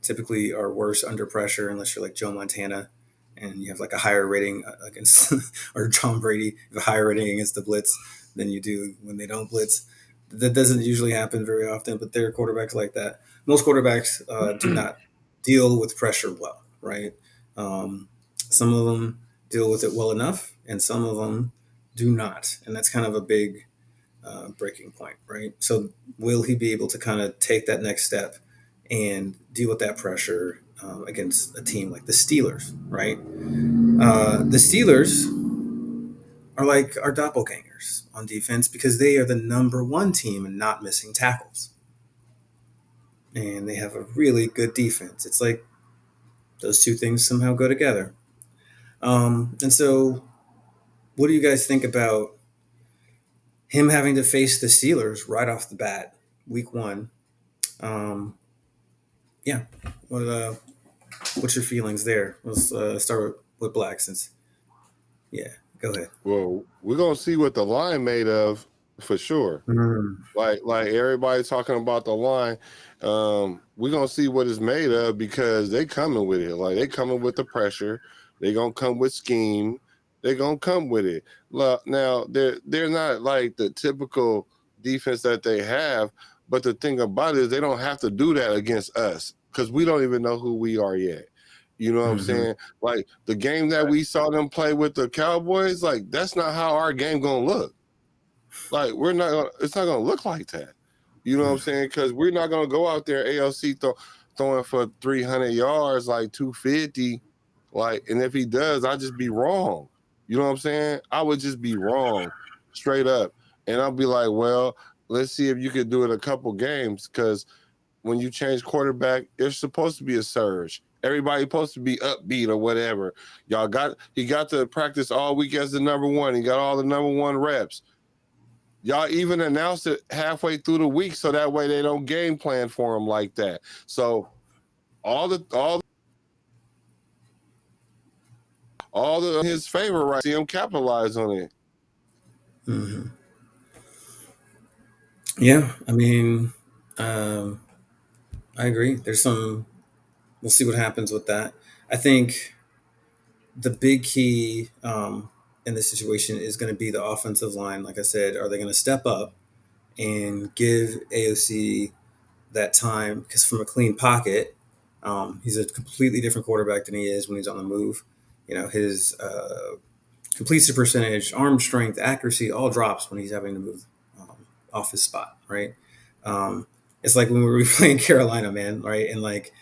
typically are worse under pressure unless you're like Joe Montana and you have like a higher rating against or Tom Brady, you have a higher rating against the blitz than you do when they don't blitz. That doesn't usually happen very often, but there are quarterbacks like that. Most quarterbacks do not deal with pressure well, right? Some of them deal with it well enough, and some of them do not, and that's kind of a big breaking point, right? So will he be able to kind of take that next step and deal with that pressure against a team like the Steelers, right? The Steelers are like our doppelgangers on defense because they are the number one team in not missing tackles. And they have a really good defense. It's like those two things somehow go together. And so, what do you guys think about him having to face the Steelers right off the bat, week one? Yeah. What's your feelings there? Let's start with Black since, yeah, go ahead. well, we're gonna see what the line made of for sure. Like everybody talking about the line, we're gonna see what it's made of because they coming with it. Like they coming with the pressure. They gonna come with scheme. They gonna come with it. Now they're not like the typical defense that they have, but the thing about it is they don't have to do that against us because we don't even know who we are yet. You know what I'm saying? Like the game that we saw them play with the Cowboys, like that's not how our game gonna look. Like it's not gonna look like that. You know what I'm saying? Because we're not gonna go out there ALC throwing for 300 yards, like 250. Like, and if he does, I'll just be wrong. You know what I'm saying? I would just be wrong, straight up. And I'll be like, well, let's see if you could do it a couple games. Because when you change quarterback, there's supposed to be a surge. Everybody's supposed to be upbeat or whatever. He got to practice all week as the number one. He got all the number one reps. Y'all even announced it halfway through the week so that way they don't game plan for him like that. So all the his favor, right? See him capitalize on it. Yeah, I mean, I agree. We'll see what happens with that. I think the big key in this situation is going to be the offensive line. Like I said, are they going to step up and give AOC that time because from a clean pocket, he's a completely different quarterback than he is when he's on the move. His completion percentage, arm strength, accuracy all drops when he's having to move off his spot, right? It's like when we were playing Carolina, man, right? And like,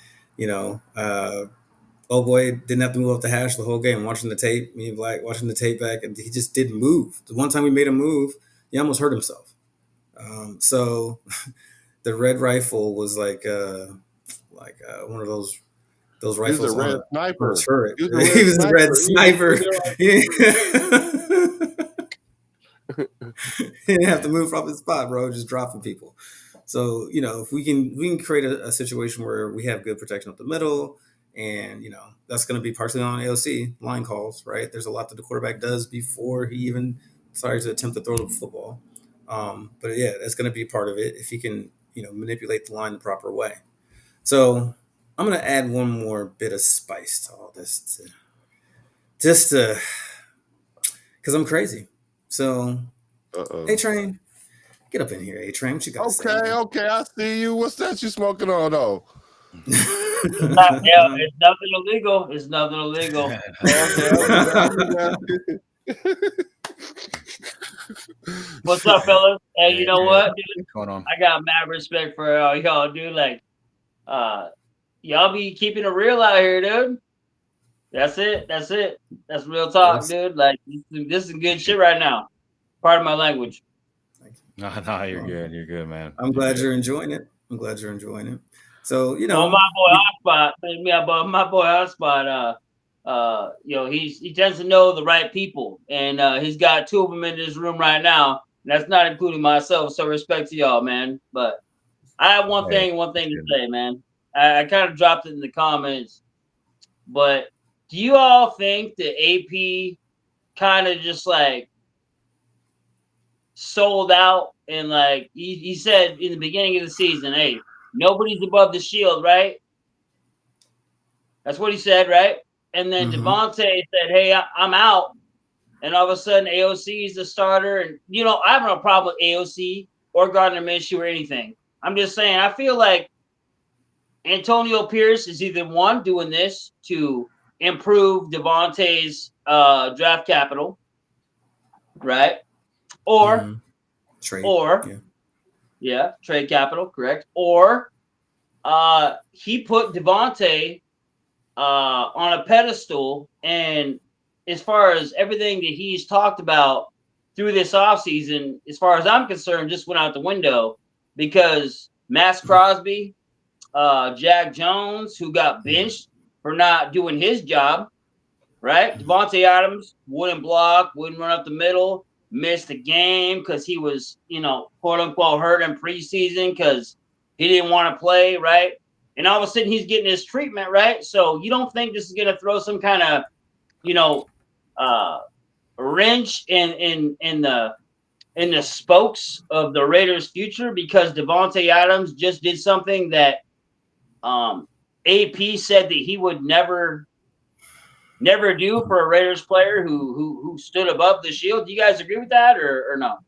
old boy didn't have to move off the hash the whole game. Watching the tape, me and Black watching the tape back, and he just didn't move. The one time we made him move, he almost hurt himself. So the red rifle was like one of those He was rifles a red on a sniper. turret. He was a red He was a red sniper. sniper. He didn't have to move from his spot, bro. Just dropping people. So if we can create a situation where we have good protection up the middle, and that's going to be partially on AOC line calls, right? There's a lot that the quarterback does before he even starts to attempt to throw the football. But yeah, that's going to be part of it if he can manipulate the line the proper way. So I'm going to add one more bit of spice to all this, just to because I'm crazy. So A-Train, get up in here, A-Train. What you got to say? Okay, I see you. What's that you smoking on, though? It's nothing illegal. It's nothing illegal. Okay. What's up, fellas? Hey, you know what, dude? What's going on? I got mad respect for y'all, dude. Like, y'all be keeping it real out here, dude. That's it. That's real talk, Yes. dude. Like, this is good shit right now. Pardon my language. No, you're good. You're good, man. I'm glad you're enjoying it. So Well, my boy Hotspot, my boy Hotspot, he tends to know the right people, and he's got two of them in this room right now. And that's not including myself. So respect to y'all, man. But I have one thing to say, man. I kind of dropped it in the comments, but do you all think that AP kind of just like sold out and like he said in the beginning of the season, hey, nobody's above the shield, right? That's what he said, right? And then Davante said, hey, I'm out. And all of a sudden AOC is the starter. And, I have no problem with AOC or Gardner Minshew or anything. I'm just saying, I feel like Antonio Pierce is either one doing this to improve Davante's draft capital, right? Or trade. Trade capital, correct. Or he put Davante on a pedestal, and as far as everything that he's talked about through this offseason, as far as I'm concerned, just went out the window because Max Crosby, Jack Jones, who got benched for not doing his job, right? Davante Adams wouldn't block, wouldn't run up the middle, missed the game because he was, quote unquote, hurt in preseason because he didn't want to play, right? And all of a sudden he's getting his treatment, right? So you don't think this is going to throw some kind of, wrench in the spokes of the Raiders' future because Davante Adams just did something that AP said that he would never do for a Raiders player who stood above the shield. Do you guys agree with that or no?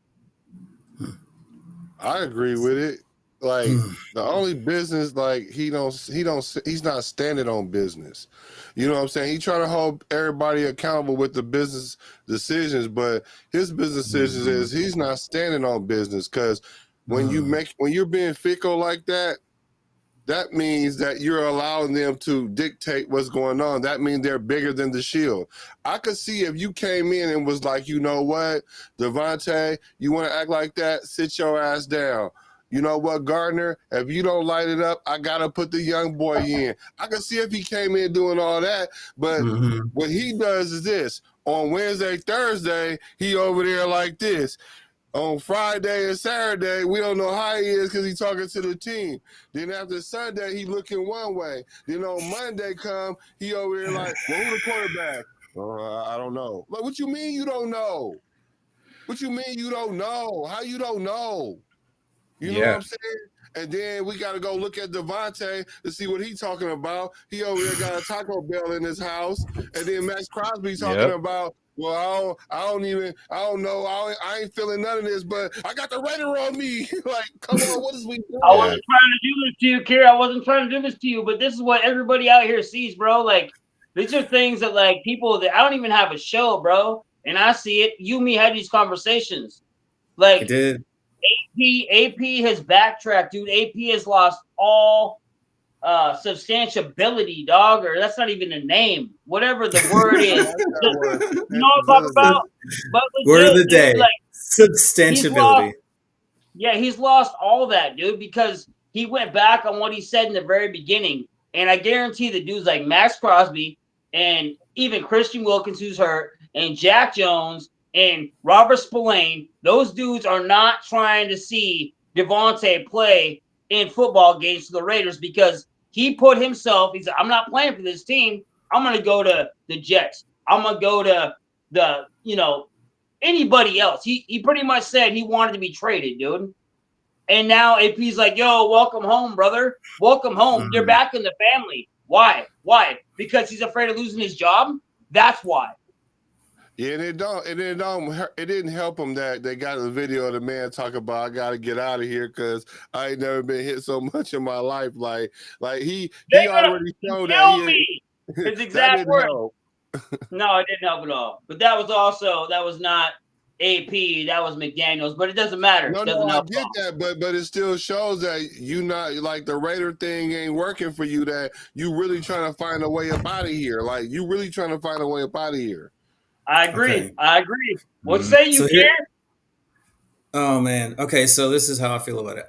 I agree with it. Like the only business, like he's not standing on business. You know what I'm saying? He trying to hold everybody accountable with the business decisions, but his business decisions is he's not standing on business because when you're being fickle like that, that means that you're allowing them to dictate what's going on. That means they're bigger than the shield. I could see if you came in and was like, you know what, Davante, you want to act like that? Sit your ass down. You know what, Gardner, if you don't light it up, I got to put the young boy in. I could see if he came in doing all that, but what he does is this. On Wednesday, Thursday, he over there like this. On Friday and Saturday, we don't know how he is because he's talking to the team. Then after Sunday, he looking one way. Then on Monday come, he over here like, well, who the quarterback? I don't know. Like, what you mean you don't know? What you mean you don't know? How you don't know? You know what I'm saying? And then we got to go look at Davante to see what he's talking about. He over there got a Taco Bell in his house. And then Max Crosby talking about, well, I don't know. I ain't feeling none of this, but I got the Raider on me. Like, come on, what is we doing? I wasn't trying to do this to you, Kira. I wasn't trying to do this to you, but this is what everybody out here sees, bro. Like, these are things that, like, people that I don't even have a show, bro. And I see it. You and me had these conversations. Like, He did. AP has backtracked, dude. AP has lost all substantiability, dog, or that's not even a name. Whatever the word is. You know what I'm talking about? But legit, Word of the day. Like, substantiability. He's lost all that, dude, because he went back on what he said in the very beginning. And I guarantee the dudes like Max Crosby and even Christian Wilkins, who's hurt, and Jack Jones and Robert Spillane, those dudes are not trying to see Davante play in football games for the Raiders because he put himself, he said, I'm not playing for this team. I'm going to go to the Jets. I'm going to go to anybody else. He pretty much said he wanted to be traded, dude. And now AP's like, yo, welcome home, brother. Welcome home. Mm-hmm. You're back in the family. Why? Because he's afraid of losing his job? That's why. Yeah, and it didn't help him that they got a video of the man talking about I gotta get out of here because I ain't never been hit so much in my life. Like he already showed that his exact word. No, it didn't help at all. But that was not AP, that was McDaniels, but it doesn't matter. No, it doesn't help I get that, but it still shows that you not like the Raider thing ain't working for you, that you really trying to find a way up out of here. Like you really trying to find a way up out of here. I agree. What say you, Pierre? Oh man. Okay, so this is how I feel about it.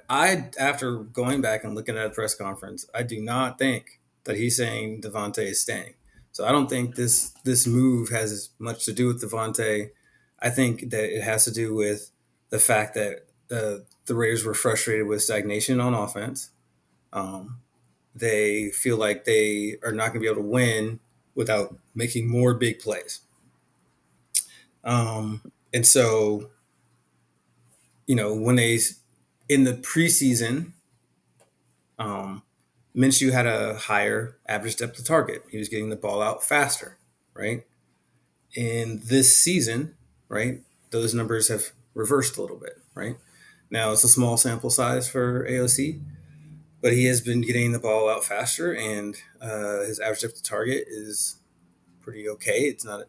After going back and looking at a press conference, I do not think that he's saying Davante is staying. So I don't think this move has as much to do with Davante. I think that it has to do with the fact that the Raiders were frustrated with stagnation on offense. They feel like they are not going to be able to win without making more big plays. And so, when in the preseason, Minshew had a higher average depth of target. He was getting the ball out faster, right? In this season, right, those numbers have reversed a little bit, right? Now it's a small sample size for AOC, but he has been getting the ball out faster, and his average depth of target is pretty okay. It's not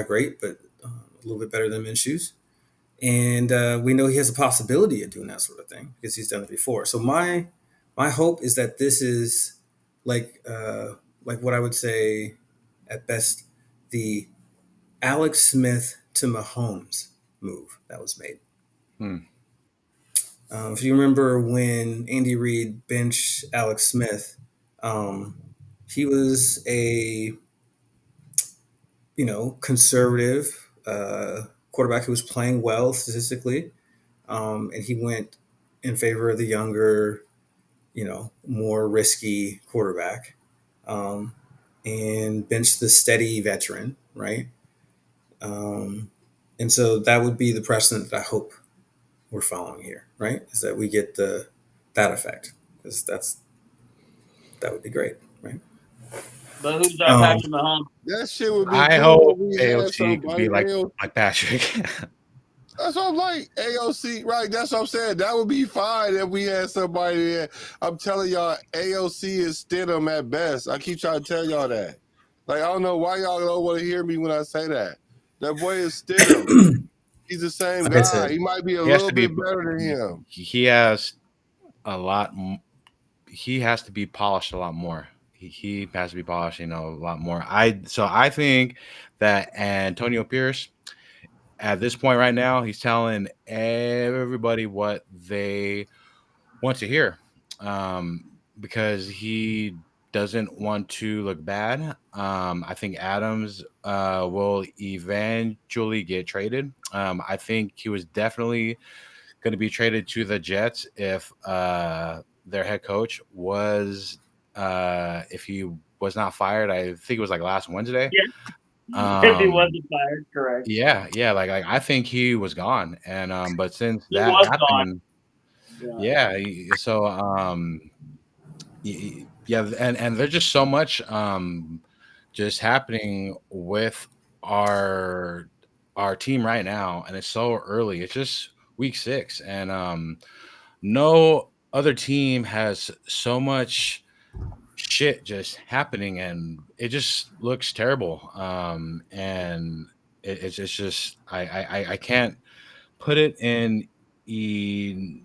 great, but a little bit better than Minshew's. And we know he has a possibility of doing that sort of thing because he's done it before. So my hope is that this is like what I would say at best the Alex Smith to Mahomes move that was made. If you remember when Andy Reid benched Alex Smith, he was a conservative quarterback who was playing well statistically, and he went in favor of the younger, more risky quarterback, and benched the steady veteran, right? And so that would be the precedent that I hope we're following here, right? Is that we get that effect, because that would be great, right? But who's our Patrick Mahomes? That shit would be I cool hope AOC could be like Patrick. That's what I'm like. AOC, right? That's what I'm saying. That would be fine if we had somebody there. I'm telling y'all, AOC is Stidham at best. I keep trying to tell y'all that. Like, I don't know why y'all don't want to hear me when I say that. That boy is Stidham. He's the same guy. He might be a little bit better than him. He has a lot. He has to be polished a lot more. He has to be polished, a lot more. So I think that Antonio Pierce, at this point right now, he's telling everybody what they want to hear, because he doesn't want to look bad. I think Adams will eventually get traded. I think he was definitely going to be traded to the Jets if their head coach was, if he was not fired. I think it was like last Wednesday. Yeah. If he wasn't fired, correct. Yeah. Like I think he was gone. And but since that happened, Yeah. So yeah, and there's just so much just happening with our our team right now, and it's so early. It's just week 6, and no other team has so much shit just happening, and it just looks terrible. And it's just I can't put it in e-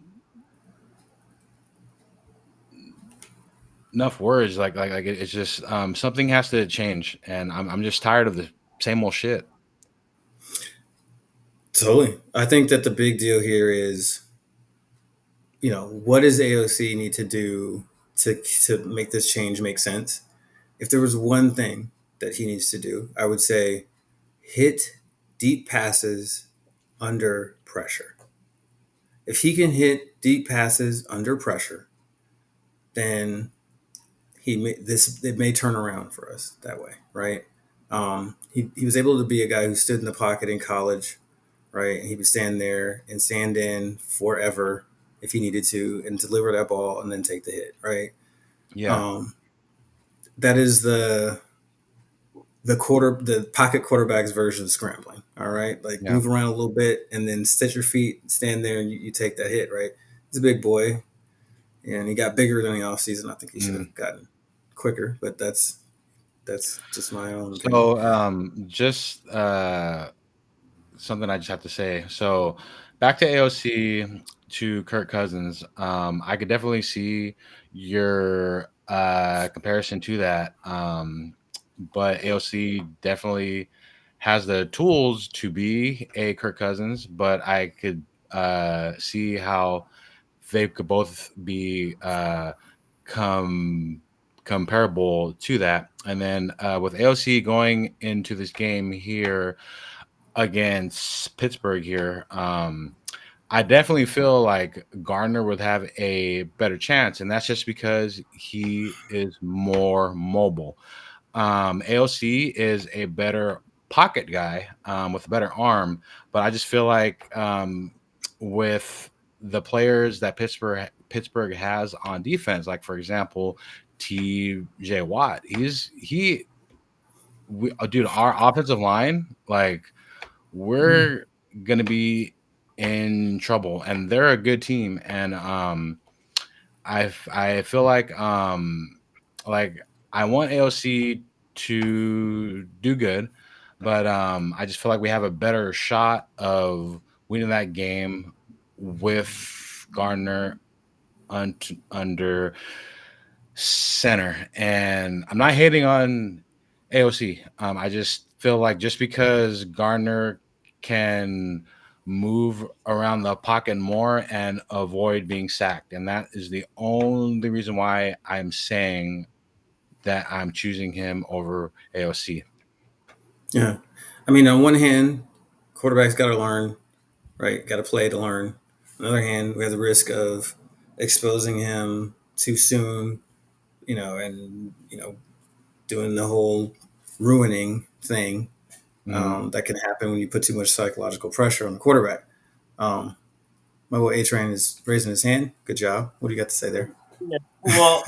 enough words. It's just something has to change, and I'm just tired of the same old shit. Totally. I think that the big deal here is, what does AOC need to do to make this change make sense? If there was one thing that he needs to do, I would say hit deep passes under pressure. If he can hit deep passes under pressure, then it may turn around for us that way, right? He was able to be a guy who stood in the pocket in college, right? He would stand there and stand in forever if he needed to and deliver that ball and then take the hit, right? Yeah, Um, that is the pocket quarterback's version of scrambling. All right, like yeah. move around a little bit and then set your feet, stand there, and you take that hit. Right? He's a big boy, and he got bigger than the offseason. I think he should Mm. have gotten quicker, but that's just my own opinion. So just something I just have to say. So back to AOC to Kirk Cousins. I could definitely see your comparison to that. But AOC definitely has the tools to be a Kirk Cousins, but I could see how they could both be com- comparable to that. And then with AOC going into this game here against Pittsburgh here, I definitely feel like Gardner would have a better chance, and that's just because he is more mobile. AOC is a better pocket guy with a better arm, but I just feel like with the players that Pittsburgh has on defense, like for example, T.J. Watt, dude, our offensive line, like we're gonna be in trouble, and they're a good team, and I feel like I want AOC to do good, but I just feel like we have a better shot of winning that game with Gardner under center. And I'm not hating on AOC. I just feel like just because Gardner can move around the pocket more and avoid being sacked, and that is the only reason why I'm saying that I'm choosing him over AOC. Yeah, I mean, on one hand, quarterbacks got to learn, right? Got to play to learn. On the other hand, we have the risk of exposing him too soon, and doing the whole ruining thing Mhm. that can happen when you put too much psychological pressure on the quarterback. My boy A Train is raising his hand. Good job. What do you got to say there? Yeah. Well,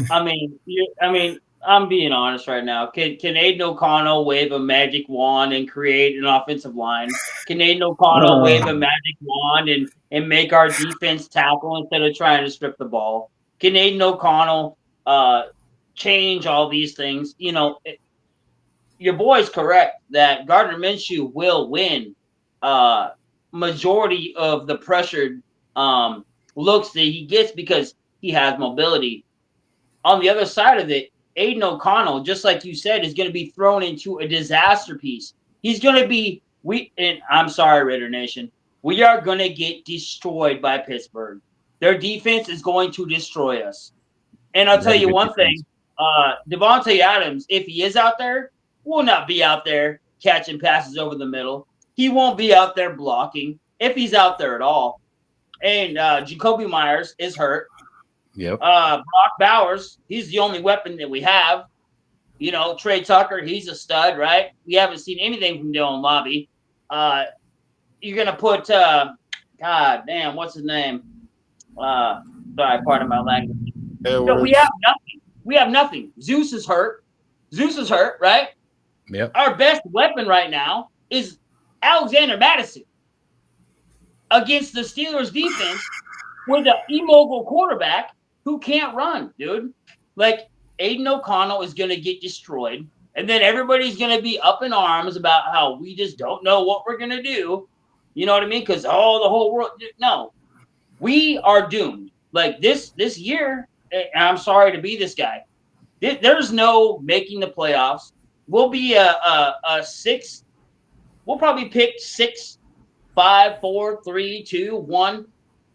I'm being honest right now. Can Aiden O'Connell wave a magic wand and create an offensive line? Can Aiden O'Connell wave a magic wand and make our defense tackle instead of trying to strip the ball? Can Aiden O'Connell change all these things? Your boy's correct that Gardner Minshew will win uh majority of the pressured looks that he gets because he has mobility. On the other side of it, Aiden O'Connell, just like you said, is going to be thrown into a disaster piece. He's going to be and I'm sorry, Raider Nation, we are going to get destroyed by Pittsburgh. Their defense is going to destroy us. And I'll They tell have a you good one defense. thing: Davante Adams, if he is out there, will not be out there catching passes over the middle. He won't be out there blocking if he's out there at all. And Jacoby Myers is hurt. Yep. Brock Bowers, he's the only weapon that we have. Trey Tucker, he's a stud, right? We haven't seen anything from Dylan Lobby. You're gonna put God damn, what's his name? Uh, sorry, pardon my language. No, we have Edwards. nothing. We have nothing. Zeus is hurt. Zeus is hurt, right? Yep. Our best weapon right now is Alexander Madison against the Steelers defense with an immobile quarterback who can't run, dude. Like Aiden O'Connell is going to get destroyed, and then everybody's going to be up in arms about how we just don't know what we're going to do. You know what I mean? Because the whole world. No, we are doomed. Like this year. And I'm sorry to be this guy. There's no making the playoffs. We'll be a six. We'll probably pick 6, 5, 4, 3, 2, 1,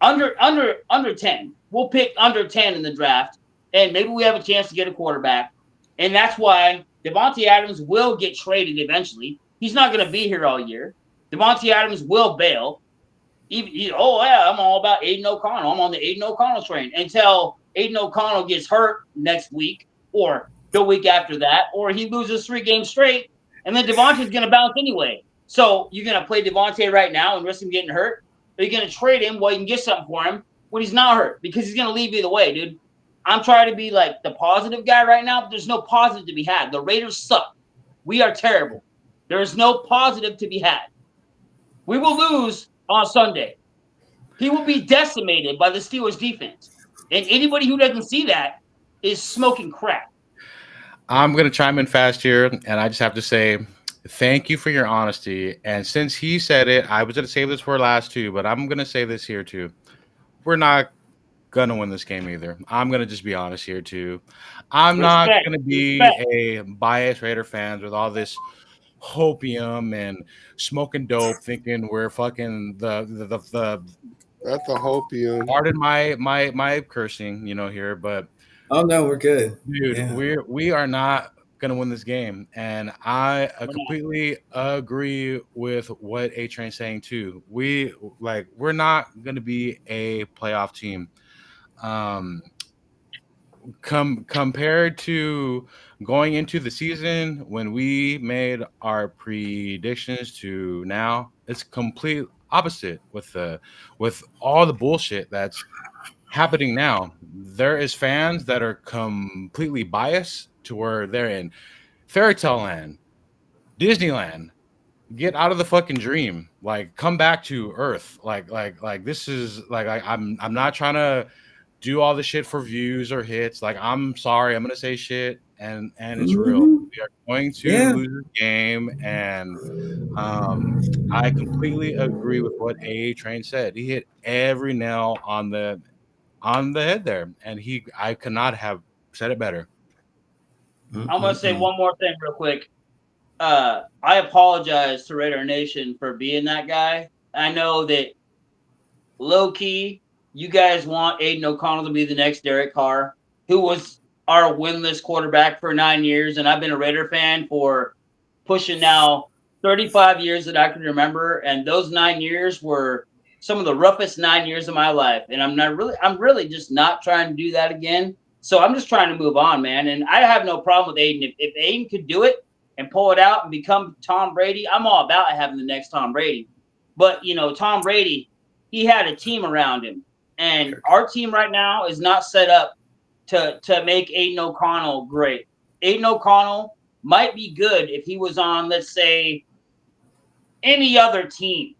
under 10. We'll pick under 10 in the draft, and maybe we have a chance to get a quarterback. And that's why Davante Adams will get traded eventually. He's not going to be here all year. Davante Adams will bail. Oh yeah, I'm all about Aiden O'Connell. I'm on the Aiden O'Connell train until Aiden O'Connell gets hurt next week or the week after that, or he loses 3 games straight, and then Devontae's going to bounce anyway. So you're going to play Davante right now and risk him getting hurt? Or you're going to trade him while you can get something for him when he's not hurt? Because he's going to leave either way, dude. I'm trying to be like the positive guy right now, but there's no positive to be had. The Raiders suck. We are terrible. There is no positive to be had. We will lose on Sunday. He will be decimated by the Steelers defense. And anybody who doesn't see that is smoking crack. I'm going to chime in fast here, and I just have to say thank you for your honesty. And since he said it, I was going to save this for last too, but I'm going to say this here too. We're not going to win this game either. I'm going to just be honest here too. I'm not Respect. going to be Respect. a biased Raider fans with all this hopium and smoking dope, thinking we're fucking the That's a hopium. pardon my cursing, here, but Oh no, we're good. dude, Yeah. we are not gonna win this game, and I We're not. completely agree with what A Train's saying too. We're not gonna be a playoff team. Um, compared to going into the season when we made our predictions to now, it's complete opposite with all the bullshit that's happening now. There is fans that are completely biased to where they're in fairy tale land, Disneyland. Get out of the fucking dream. Like, come back to Earth. Like this is like I'm not trying to do all the shit for views or hits. Like, I'm sorry, I'm gonna say shit, and it's real. Mhm. We are going to Yeah. lose this game, and I completely agree with what AA Train said. He hit every nail on the head there, and I could not have said it better. I'm going to say one more thing real quick. I apologize to Raider Nation for being that guy. I know that low key, you guys want Aiden O'Connell to be the next Derek Carr, who was our winless quarterback for 9 years, and I've been a Raider fan for pushing now 35 years that I can remember, and those 9 years were some of the roughest 9 years of my life, and I'm really just not trying to do that again. So I'm just trying to move on, man, and I have no problem with Aiden. If Aiden could do it and pull it out and become Tom Brady, I'm all about having the next Tom Brady. But Tom Brady, he had a team around him, and our team right now is not set up to make Aiden O'Connell great. Aiden O'Connell might be good if he was on, let's say, any other team.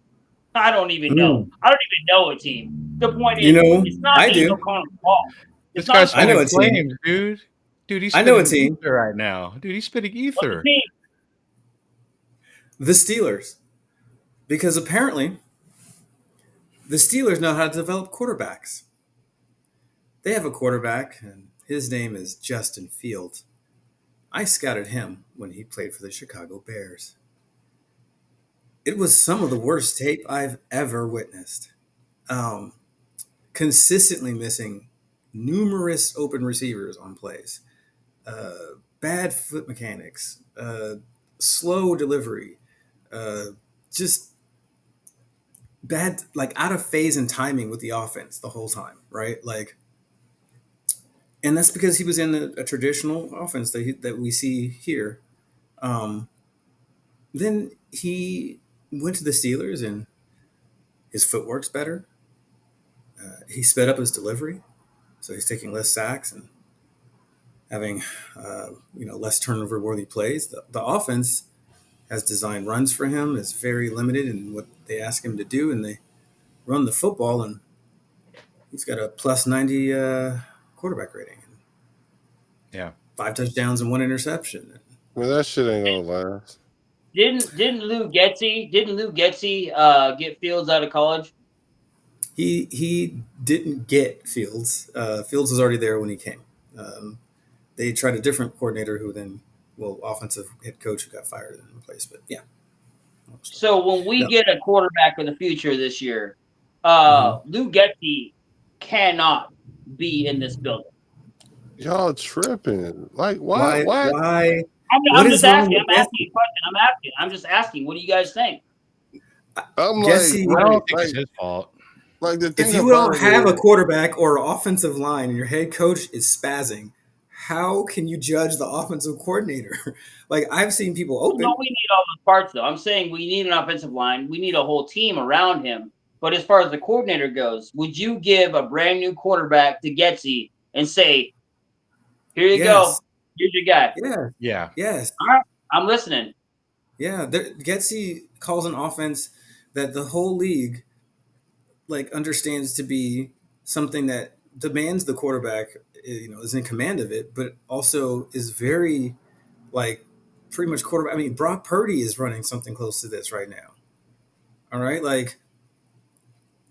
I don't even know. I don't even know a team. The point is, it's not I Aiden do. O'Connell's fault. This It's not guy's I know spitting a team. flames, dude. Dude, he's I know a spitting team. ether right now. Dude, he's spitting What's the ether. team? The Steelers. Because apparently the Steelers know how to develop quarterbacks. They have a quarterback, and his name is Justin Fields. I scouted him when he played for the Chicago Bears. It was some of the worst tape I've ever witnessed. Um, Consistently missing numerous open receivers on plays, bad foot mechanics, slow delivery, uh, just bad, like out of phase and timing with the offense the whole time, right? Like, and that's because he was in a traditional offense that we see here. Um, then he went to the Steelers, and his footwork's better. he sped up his delivery, so he's taking less sacks and having less turnover worthy plays. The offense has designed runs for him. Is very limited in what they ask him to do, and they run the football, and he's got a plus 90 quarterback rating. Yeah. 5 touchdowns and 1 interception. Well, that shit ain't gonna last. Didn't Lou Getsy get Fields out of college? He didn't get Fields. Fields was already there when he came. They tried a different coordinator who then, offensive head coach who got fired and replaced. But yeah. So when we get a quarterback in the future this year, Lou Getsy cannot be in this building. Y'all tripping? Like why? I'm just asking. I'm asking a question. I'm just asking. What do you guys think? Jesse, I don't think it's his fault. Like the thing if you don't have a quarterback or offensive line and your head coach is spazzing, how can you judge the offensive coordinator? Like I've seen people open. No, we need all those parts though. I'm saying we need an offensive line. We need a whole team around him. But as far as the coordinator goes, would you give a brand new quarterback to Getsy and say, "Here you go, here's your guy"? Yeah. Yes. All right, I'm listening. Yeah, Getsy calls an offense that the whole league understands to be something that demands the quarterback, is in command of it, but also is very pretty much quarterback. I mean, Brock Purdy is running something close to this right now. All right,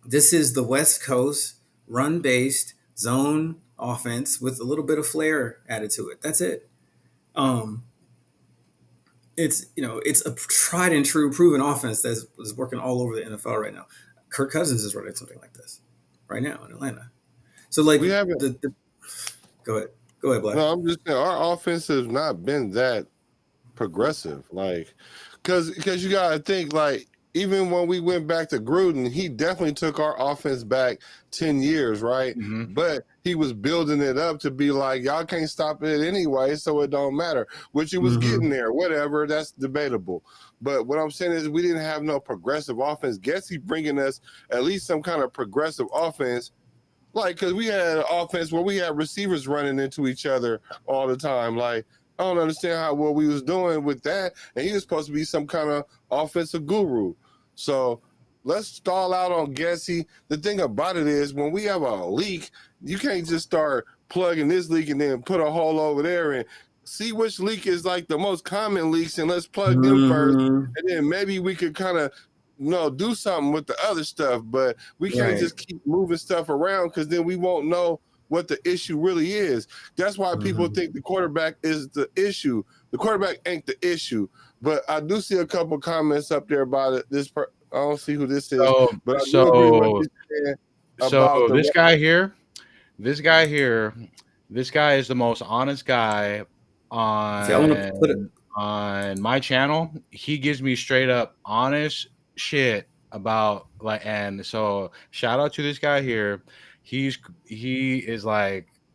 this is the West Coast run-based zone offense with a little bit of flair added to it. That's it. It's a tried and true proven offense that is working all over the NFL right now. Kirk Cousins is running something like this right now in Atlanta. So we haven't. Go ahead, Black. No, I'm just saying our offense has not been that progressive. Because you gotta think even when we went back to Gruden, he definitely took our offense back 10 years, right? Mm-hmm. But he was building it up to be like, y'all can't stop it anyway, so it don't matter. Which he was getting there, whatever, that's debatable. But what I'm saying is we didn't have no progressive offense. Getsy bringing us at least some kind of progressive offense, because we had an offense where we had receivers running into each other all the time. I don't understand what we was doing with that. And he was supposed to be some kind of offensive guru. So let's stall out on Getsy. The thing about it is when we have a leak, you can't just start plugging this leak and then put a hole over there and see which leak is the most common leaks and let's plug them first. And then maybe we could kind of do something with the other stuff. But we can't just keep moving stuff around because then we won't know what the issue really is. That's why people think the quarterback is the issue. The quarterback ain't the issue. But I do see a couple comments up there about it. I don't see who this is, but I do agree with what you're saying about this guy is the most honest guy on my channel. He gives me straight up honest shit about and so shout out to this guy here. He is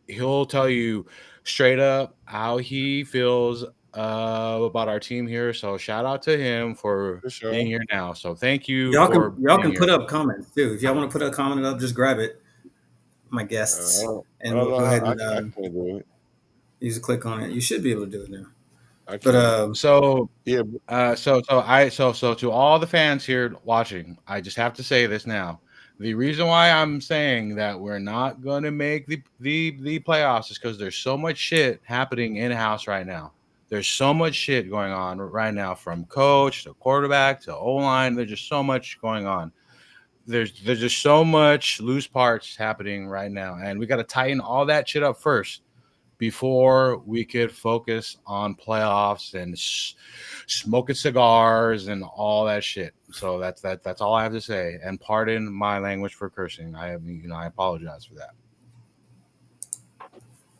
he'll tell you straight up how he feels about our team here. So shout out to him for being here now. So thank you. Y'all can put up comments too. If y'all want to put a comment up, just grab it. My guests, and we'll go ahead and I can't do it. Use a click on it. You should be able to do it now. But so to all the fans here watching, I just have to say this now. The reason why I'm saying that we're not going to make the playoffs is because there's so much shit happening in-house right now. There's so much shit going on right now, from coach to quarterback to O-line. There's just so much going on. There's just so much loose parts happening right now, and we got to tighten all that shit up first before we could focus on playoffs and smoking cigars and all that shit. So that's all I have to say. And pardon my language for cursing. I apologize for that.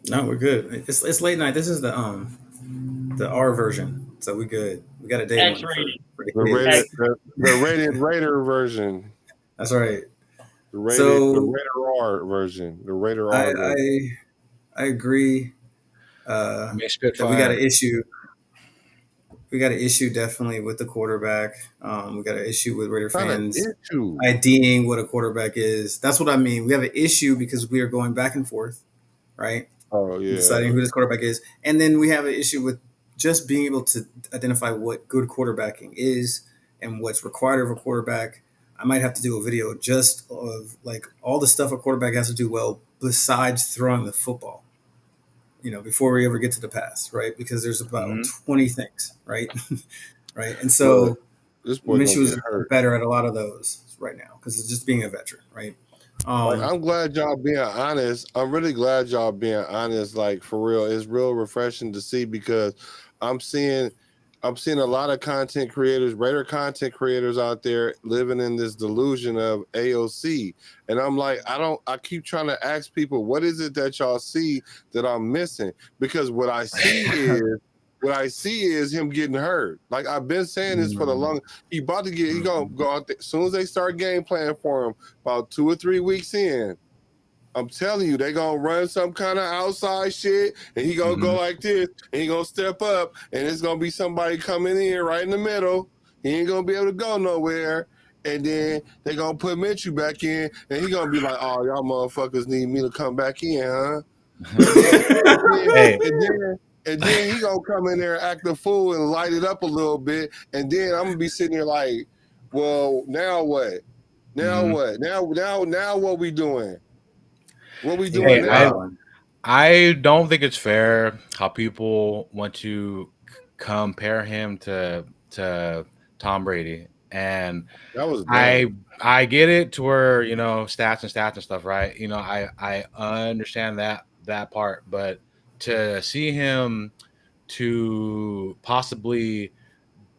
No, we're good. It's late night. This is the R version, so we good. We got a day one for the rated Raider version. That's right. The Raider R version. The Raider R version. I agree that we got an issue. we got an issue definitely with the quarterback. We got an issue with Raider Not an fans issue. IDing what a quarterback is. That's what I mean. We have an issue because we are going back and forth, right? Oh Deciding yeah. who this quarterback is, and then we have an issue with just being able to identify what good quarterbacking is and what's required of a quarterback. I might have to do a video just of like all the stuff a quarterback has to do well besides throwing the football. Before we ever get to the pass, right? Because there's about Mhm. 20 things, right? Right. And Look, so this boy gonna Minshew get is hurt. better at a lot of those right now because it's just being a veteran, right? Like, Um, I'm glad y'all being honest. I'm really glad y'all being honest. Like, for real, it's real refreshing to see because I'm seeing, I'm seeing a lot of content creators, Raider content creators out there living in this delusion of AOC. And I'm like, I keep trying to ask people, what is it that y'all see that I'm missing? Because what I see is him getting hurt. Like, I've been saying this for the long. He about to get. He gonna go out there as soon as they start game plan for him. About 2 or 3 weeks in, I'm telling you, they gonna run some kind of outside shit, and he gonna go like this, and he gonna step up, and it's gonna be somebody coming in right in the middle. He ain't gonna be able to go nowhere. And then they gonna put Minshew back in, and he gonna be like, "Oh, y'all motherfuckers need me to come back in, huh?" And then, and then, Hey, and then, and then he gonna come in there and act a fool and light it up a little bit, and then I'm gonna be sitting there like, "Well, now what? Now mhm. what? Now what we doing? What we yeah, doing Hey, I now?" no. I don't think it's fair how people want to compare him to Tom Brady. And That was I dumb. I get it to where, stats and stats and stuff, right? I understand that part, but to see him to possibly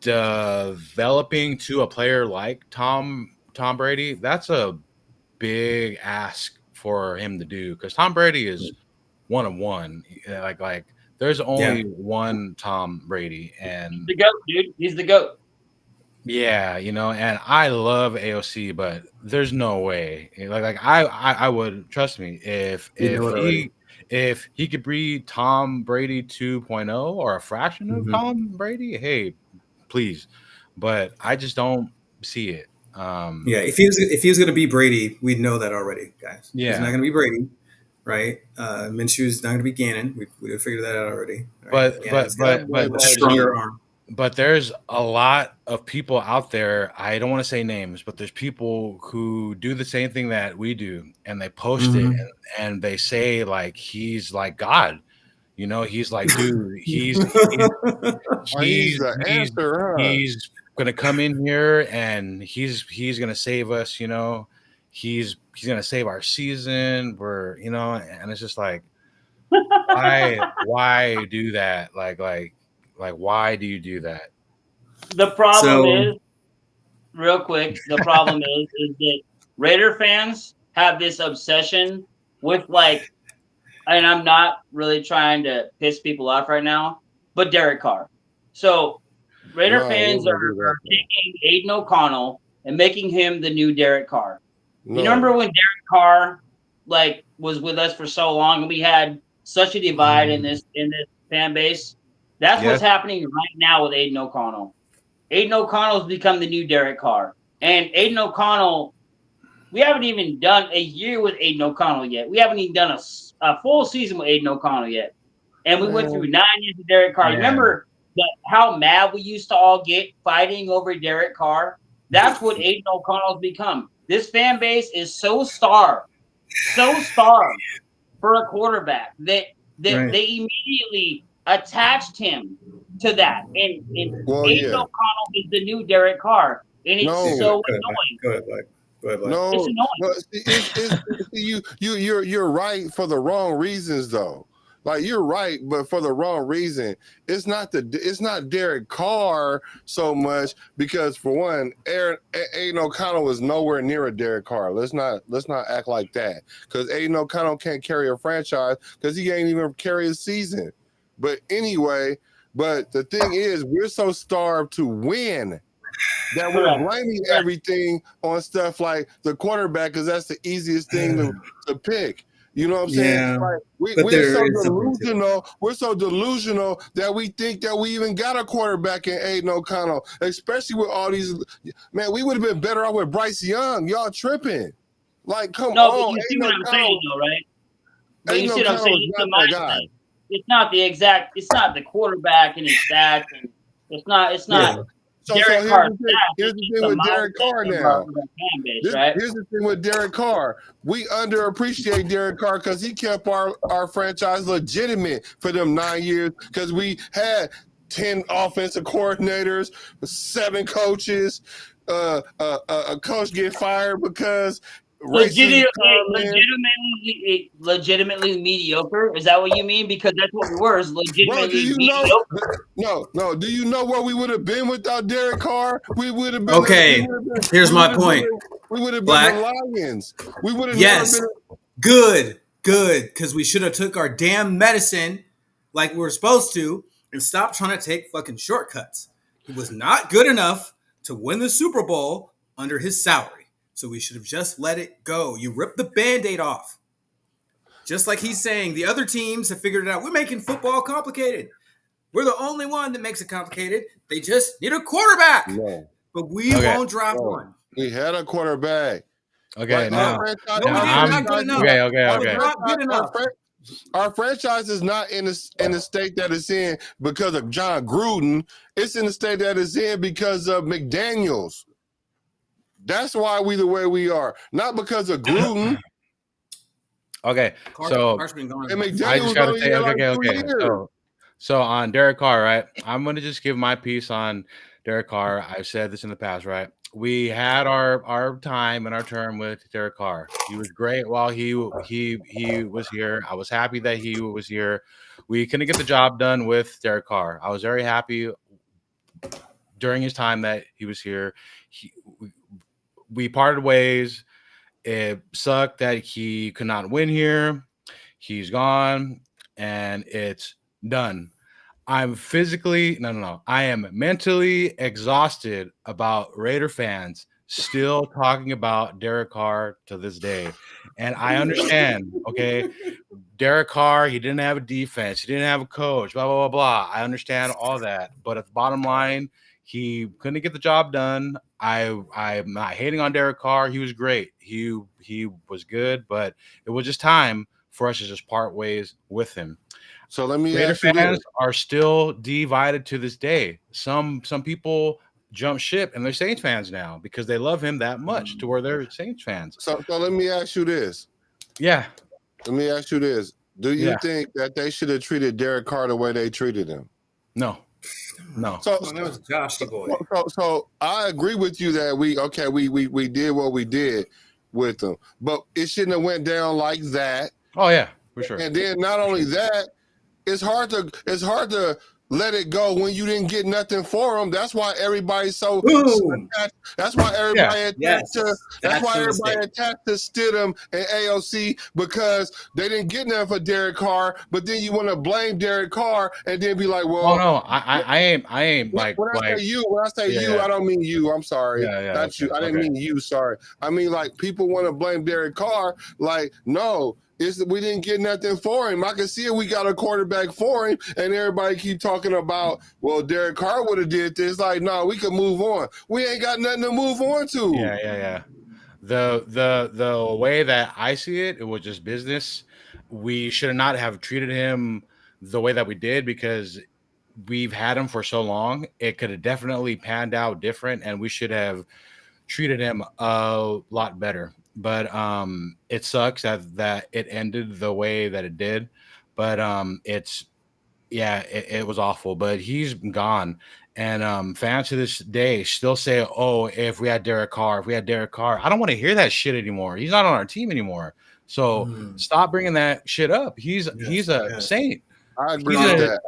developing to a player like Tom Brady, that's a big ask for him to do because Tom Brady is one of one. Like there's Yeah. only one Tom Brady, He's and the goat, dude. He's the goat. yeah, and I love AOC, but there's no way. I would trust me if We know it already. he could be Tom Brady 2.0 or a fraction of Mhm. Tom Brady, hey, please. But I just don't see it. Yeah, if he was going to be Brady, we'd know that already, guys. He's not Yeah, going to be Brady, right? Minshew's not going to be Gannon. We'd have figured that out already, right? but Gannon's but got That but boy but a gonna there's be. stronger arm. But there's a lot of people out there. I don't want to say names, but there's people who do the same thing that we do, and they post it Hmm. and they say like he's like God. He's like, dude, He's the he's answer, huh? he's gonna come in here and he's gonna save us. He's gonna save our season. And it's just like why do that? Like why do you do that? The problem So, is, real quick, the problem is that Raider fans have this obsession with like, and I'm not really trying to piss people off right now, but Derek Carr. So Raider No, we fans ain't gonna do that are though. taking Aiden O'Connell and making him the new Derek Carr. You remember No. when Derek Carr like was with us for so long and we had such a divide in this fan base? That's what's Yes. happening right now with Aiden O'Connell. Aiden O'Connell's become the new Derek Carr. And Aiden O'Connell, we haven't even done a year with Aiden O'Connell yet. We haven't even done a full season with Aiden O'Connell yet. And we went through Man, 9 years with Derek Carr. Yeah. Remember how mad we used to all get fighting over Derek Carr? That's what Aiden O'Connell's become. This fan base is so starved for a quarterback that right. they immediately attached him to that. And well, Aiden yeah. O'Connell is the new Derek Carr, and it's Yeah, No, so go ahead, Black. annoying. Go ahead, Black. Go ahead, Black. It's no. annoying. But see, you're right for the wrong reasons though. Like, you're right, but for the wrong reason. It's not Derek Carr so much because, for one, Aiden O'Connell was nowhere near a Derek Carr. Let's not act like that, because Aiden O'Connell can't carry a franchise because he can't even carry a season. But anyway, but the thing is, we're so starved to win that we're Correct. blaming Correct. everything on stuff like the quarterback because that's the easiest thing to pick. You know what I'm saying? Yeah, Like but we're there so is something to it. delusional. We're so delusional that we think that we even got a quarterback in Aiden O'Connell, especially with all these. Man, we would have been better off with Bryce Young. Y'all tripping? Like, come No, but on, you see Aiden what I'm saying, O'Connell. though, right? But you Aiden see what I'm O'Connell saying? was It's not the that guy. mindset. It's not the exact. It's not the quarterback and his stats, and it's not. It's Yeah. not So Derek here's Carr's the thing. stats. Here's It's the just thing the with Derek Carr mindset of our now. fan base, right? Here's the thing with Derek Carr. We underappreciate Derek Carr because he kept our franchise legitimate for them 9 years because we had 10 offensive coordinators, 7 coaches, a coach get fired because racism Legitimately mediocre. Is that what you mean? Because that's what we were. Is Bro, do legitimately you know? mediocre. No. Do you know where we would have been without Derek Carr? We would have been. Okay, here's my point. We would have been Black. the Lions. We would have Yes, never been. good, because we should have took our damn medicine like we were supposed to and stopped trying to take fucking shortcuts. He was not good enough to win the Super Bowl under his salary, so we should have just let it go. You ripped the Band-Aid off. Just like he's saying, the other teams have figured it out. We're making football complicated. We're the only one that makes it complicated. They just need a quarterback. No. But we won't draft one. We had a quarterback. Okay, Like, now. Not good enough. Okay. Not good enough. Our franchise is not in the state that it's in because of John Gruden. It's in the state that it's in because of McDaniels. That's why we the way we are, not because of Gruden. Okay, so I just got to say, okay. So on Derek Carr, right? I'm going to just give my piece on Derek Carr. I've said this in the past, right? We had our time and our term with Derek Carr. He was great while he was here. I was happy that he was here. We couldn't get the job done with Derek Carr. I was very happy during his time that he was here. We parted ways. It sucked that he could not win here. He's gone, and it's done. I'm I am mentally exhausted about Raider fans still talking about Derek Carr to this day. And I understand, okay, Derek Carr, he didn't have a defense. He didn't have a coach, blah, blah, blah, blah. I understand all that. But at the bottom line, he couldn't get the job done. I'm not hating on Derek Carr. He was great. He was good, but it was just time for us to just part ways with him. So let me Raider ask you fans this. are still divided to this day. Some people jump ship and they're Saints fans now because they love him that much to where they're Saints fans. So let me ask you this. Yeah. Let me ask you this. Do you think that they should have treated Derek Carr the way they treated him? No. So that was Joshy boy. So I agree with you that we did what we did with him, but it shouldn't have went down like that. Oh yeah, for sure. And then not only that, it's hard to let it go when you didn't get nothing for him. That's why everybody's so attached. That's why everybody attached to Stidham and AOC because they didn't get nothing for Derek Carr. But then you want to blame Derek Carr and then be like, well, oh no, I ain't like when I say you, I don't mean you. I'm sorry, not you. I didn't mean you. Sorry, I mean like people want to blame Derek Carr. Like no. We didn't get nothing for him. I can see it. We got a quarterback for him, and everybody keep talking about, well, Derek Carr would have did this. Like, no, we could move on. We ain't got nothing to move on to. Yeah. The way that I see it, it was just business. We should not have treated him the way that we did because we've had him for so long. It could have definitely panned out different, and we should have treated him a lot better. But it sucks that it ended the way that it did. But it was awful. But he's gone. And fans to this day still say, oh, if we had Derek Carr. I don't want to hear that shit anymore. He's not on our team anymore. So stop bringing that shit up. He's a Saint. I agree with that.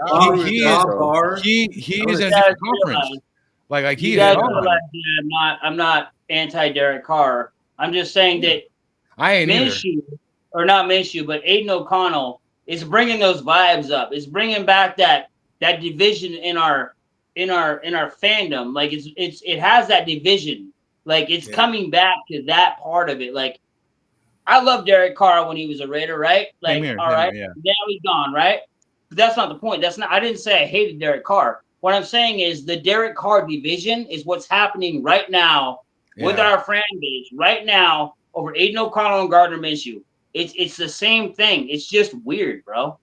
He's in a different conference. Like he's I'm not anti Derek Carr. I'm just saying that I ain't Minshew, or not Minshew, but Aiden O'Connell is bringing those vibes up. It's bringing back that division in our fandom. Like it has that division. Like it's coming back to that part of it. Like I love Derek Carr when he was a Raider, right? Like, Same here, all right, yeah. now he's gone, right? But that's not the point. I didn't say I hated Derek Carr. What I'm saying is the Derek Carr division is what's happening right now with our fan base right now over Aiden O'Connell and Gardner Minshew. It's the same thing. It's just weird, bro.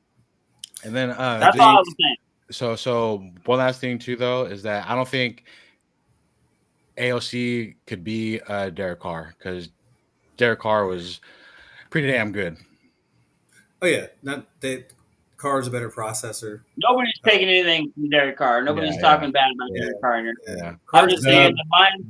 And then that's all I was saying. So one last thing too, though, is that I don't think AOC could be Derek Carr because Derek Carr was pretty damn good. Oh yeah, not that Carr's a better processor. Nobody's taking anything from Derek Carr. Nobody's talking bad about Derek Carr. Yeah. I'm just saying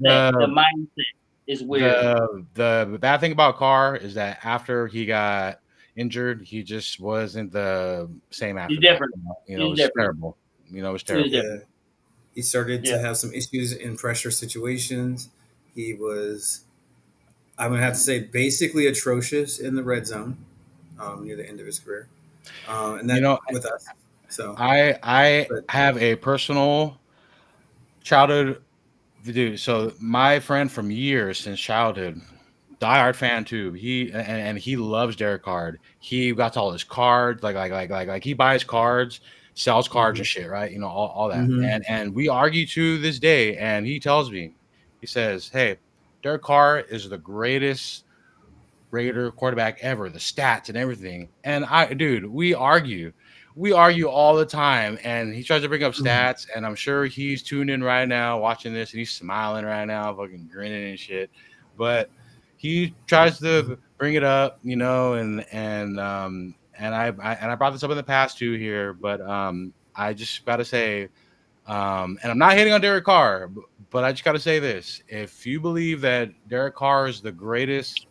the mindset is weird. The bad thing about Carr is that after he got injured, he just wasn't the same after. He's different. It was terrible. It was terrible. Yeah. He started to have some issues in pressure situations. He was, I'm going to have to say, basically atrocious in the red zone near the end of his career. And that with us. So I have a personal childhood dude. So my friend from years since childhood, diehard fan too. He loves Derek Carr. He got all his cards, like he buys cards, sells cards and shit, right? All that. Mm-hmm. And we argue to this day, and he tells me, he says, "Hey, Derek Carr is the greatest Raider quarterback ever, the stats and everything." And we argue all the time. And he tries to bring up stats, and I'm sure he's tuned in right now, watching this, and he's smiling right now, fucking grinning and shit. But he tries to bring it up, and I brought this up in the past too here, but I just got to say, and I'm not hating on Derek Carr, but I just got to say this: if you believe that Derek Carr is the greatest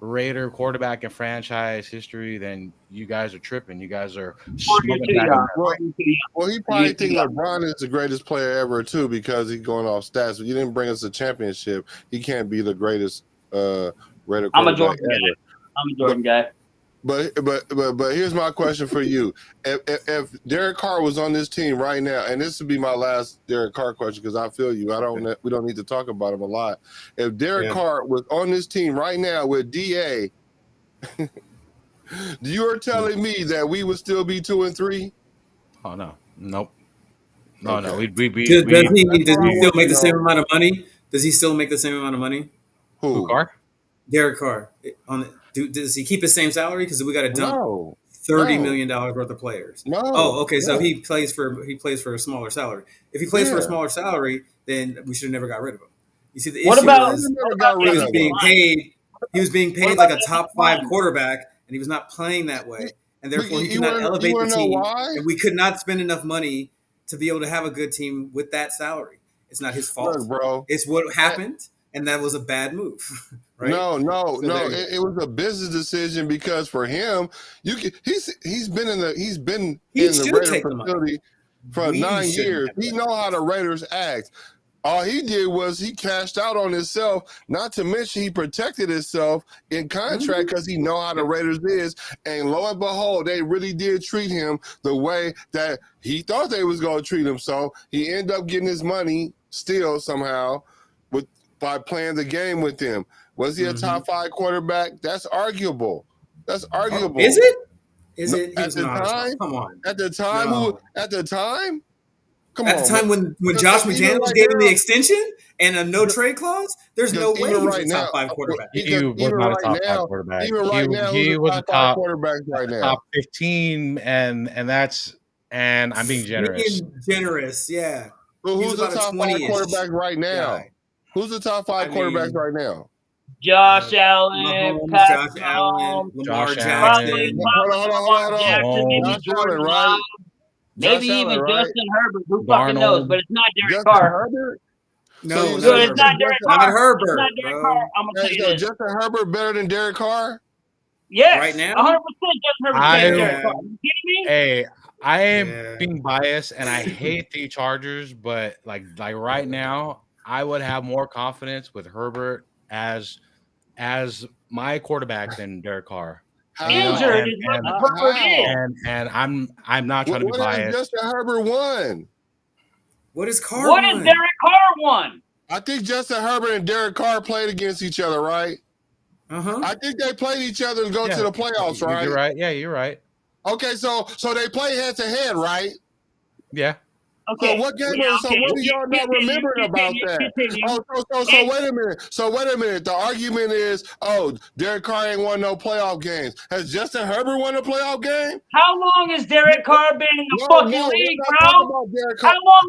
Raider quarterback in franchise history, then you guys are tripping. You guys are smoking that. Well, he probably thinks LeBron is the greatest player ever too because he's going off stats. But you didn't bring us a championship. He can't be the greatest Raider quarterback I'm a Jordan guy. But here's my question for you: if Derek Carr was on this team right now, and this would be my last Derek Carr question because I feel you. We don't need to talk about him a lot. If Derek Carr was on this team right now with DA, you are telling me that we would still be 2-3? Oh no, nope. No, Does he still make the same amount of money? Does he still make the same amount of money? Who Carr? Derek Carr. Does he keep the same salary? Because we got to dump $30 million worth of players. No. Oh, okay. So he plays for a smaller salary. If he plays for a smaller salary, then we should have never got rid of him. You see, the issue he was being paid like a top 5 quarterback, and he was not playing that way, and therefore he could not elevate the team. And we could not spend enough money to be able to have a good team with that salary. It's not his fault, bro. It's what happened, and that was a bad move. Right? No. It was a business decision because for him, he's been in the Raider facility for 9 years. He know how the Raiders act. All he did was he cashed out on himself. Not to mention he protected himself in contract because he know how the Raiders is. And lo and behold, they really did treat him the way that he thought they was going to treat him. So he ended up getting his money still somehow by playing the game with them. Was he a top 5 quarterback? That's arguable. Is it? Is it? At the time? Come on. At the time? No. At the time? Come on. At the time when Josh McDaniels gave him the extension and a no trade clause, there's no way he was a top 5 quarterback. He was not a top 5 quarterback. Even right now, he was a top quarterback right now. Top 15, and I'm being generous. Yeah. Well, who's the top 5 quarterback right now? Who's the top 5 quarterbacks right now? Josh Allen, Lamar Jackson. Hold on. Josh Allen, right? Maybe even Justin Herbert. Who fucking knows? But it's not Derek Carr. No, it's not Derek Carr. Not Herbert. It's not Derek Carr. I'm gonna tell you this. Justin Herbert better than Derek Carr? Yes. Right now? 100% Justin Herbert better than Derek Carr. You kidding me? Hey, I am being biased, and I hate the Chargers, but like right now, I would have more confidence with Herbert as my quarterback than Derek Carr. Injured is what Herbert is. And I'm not trying to be biased. What has Justin Herbert won? What is Carr? What has Derek Carr won? I think Justin Herbert and Derek Carr played against each other, right? I think they played each other and go to the playoffs, right? You're right. Yeah, you're right. Okay, so they play head to head, right? Yeah. Okay. So what game? Yeah, So okay. what are y'all not remembering about that? So wait a minute. So wait a minute. The argument is, Derek Carr ain't won no playoff games. Has Justin Herbert won a playoff game? How long has Derek Carr been in the fucking league, bro? How long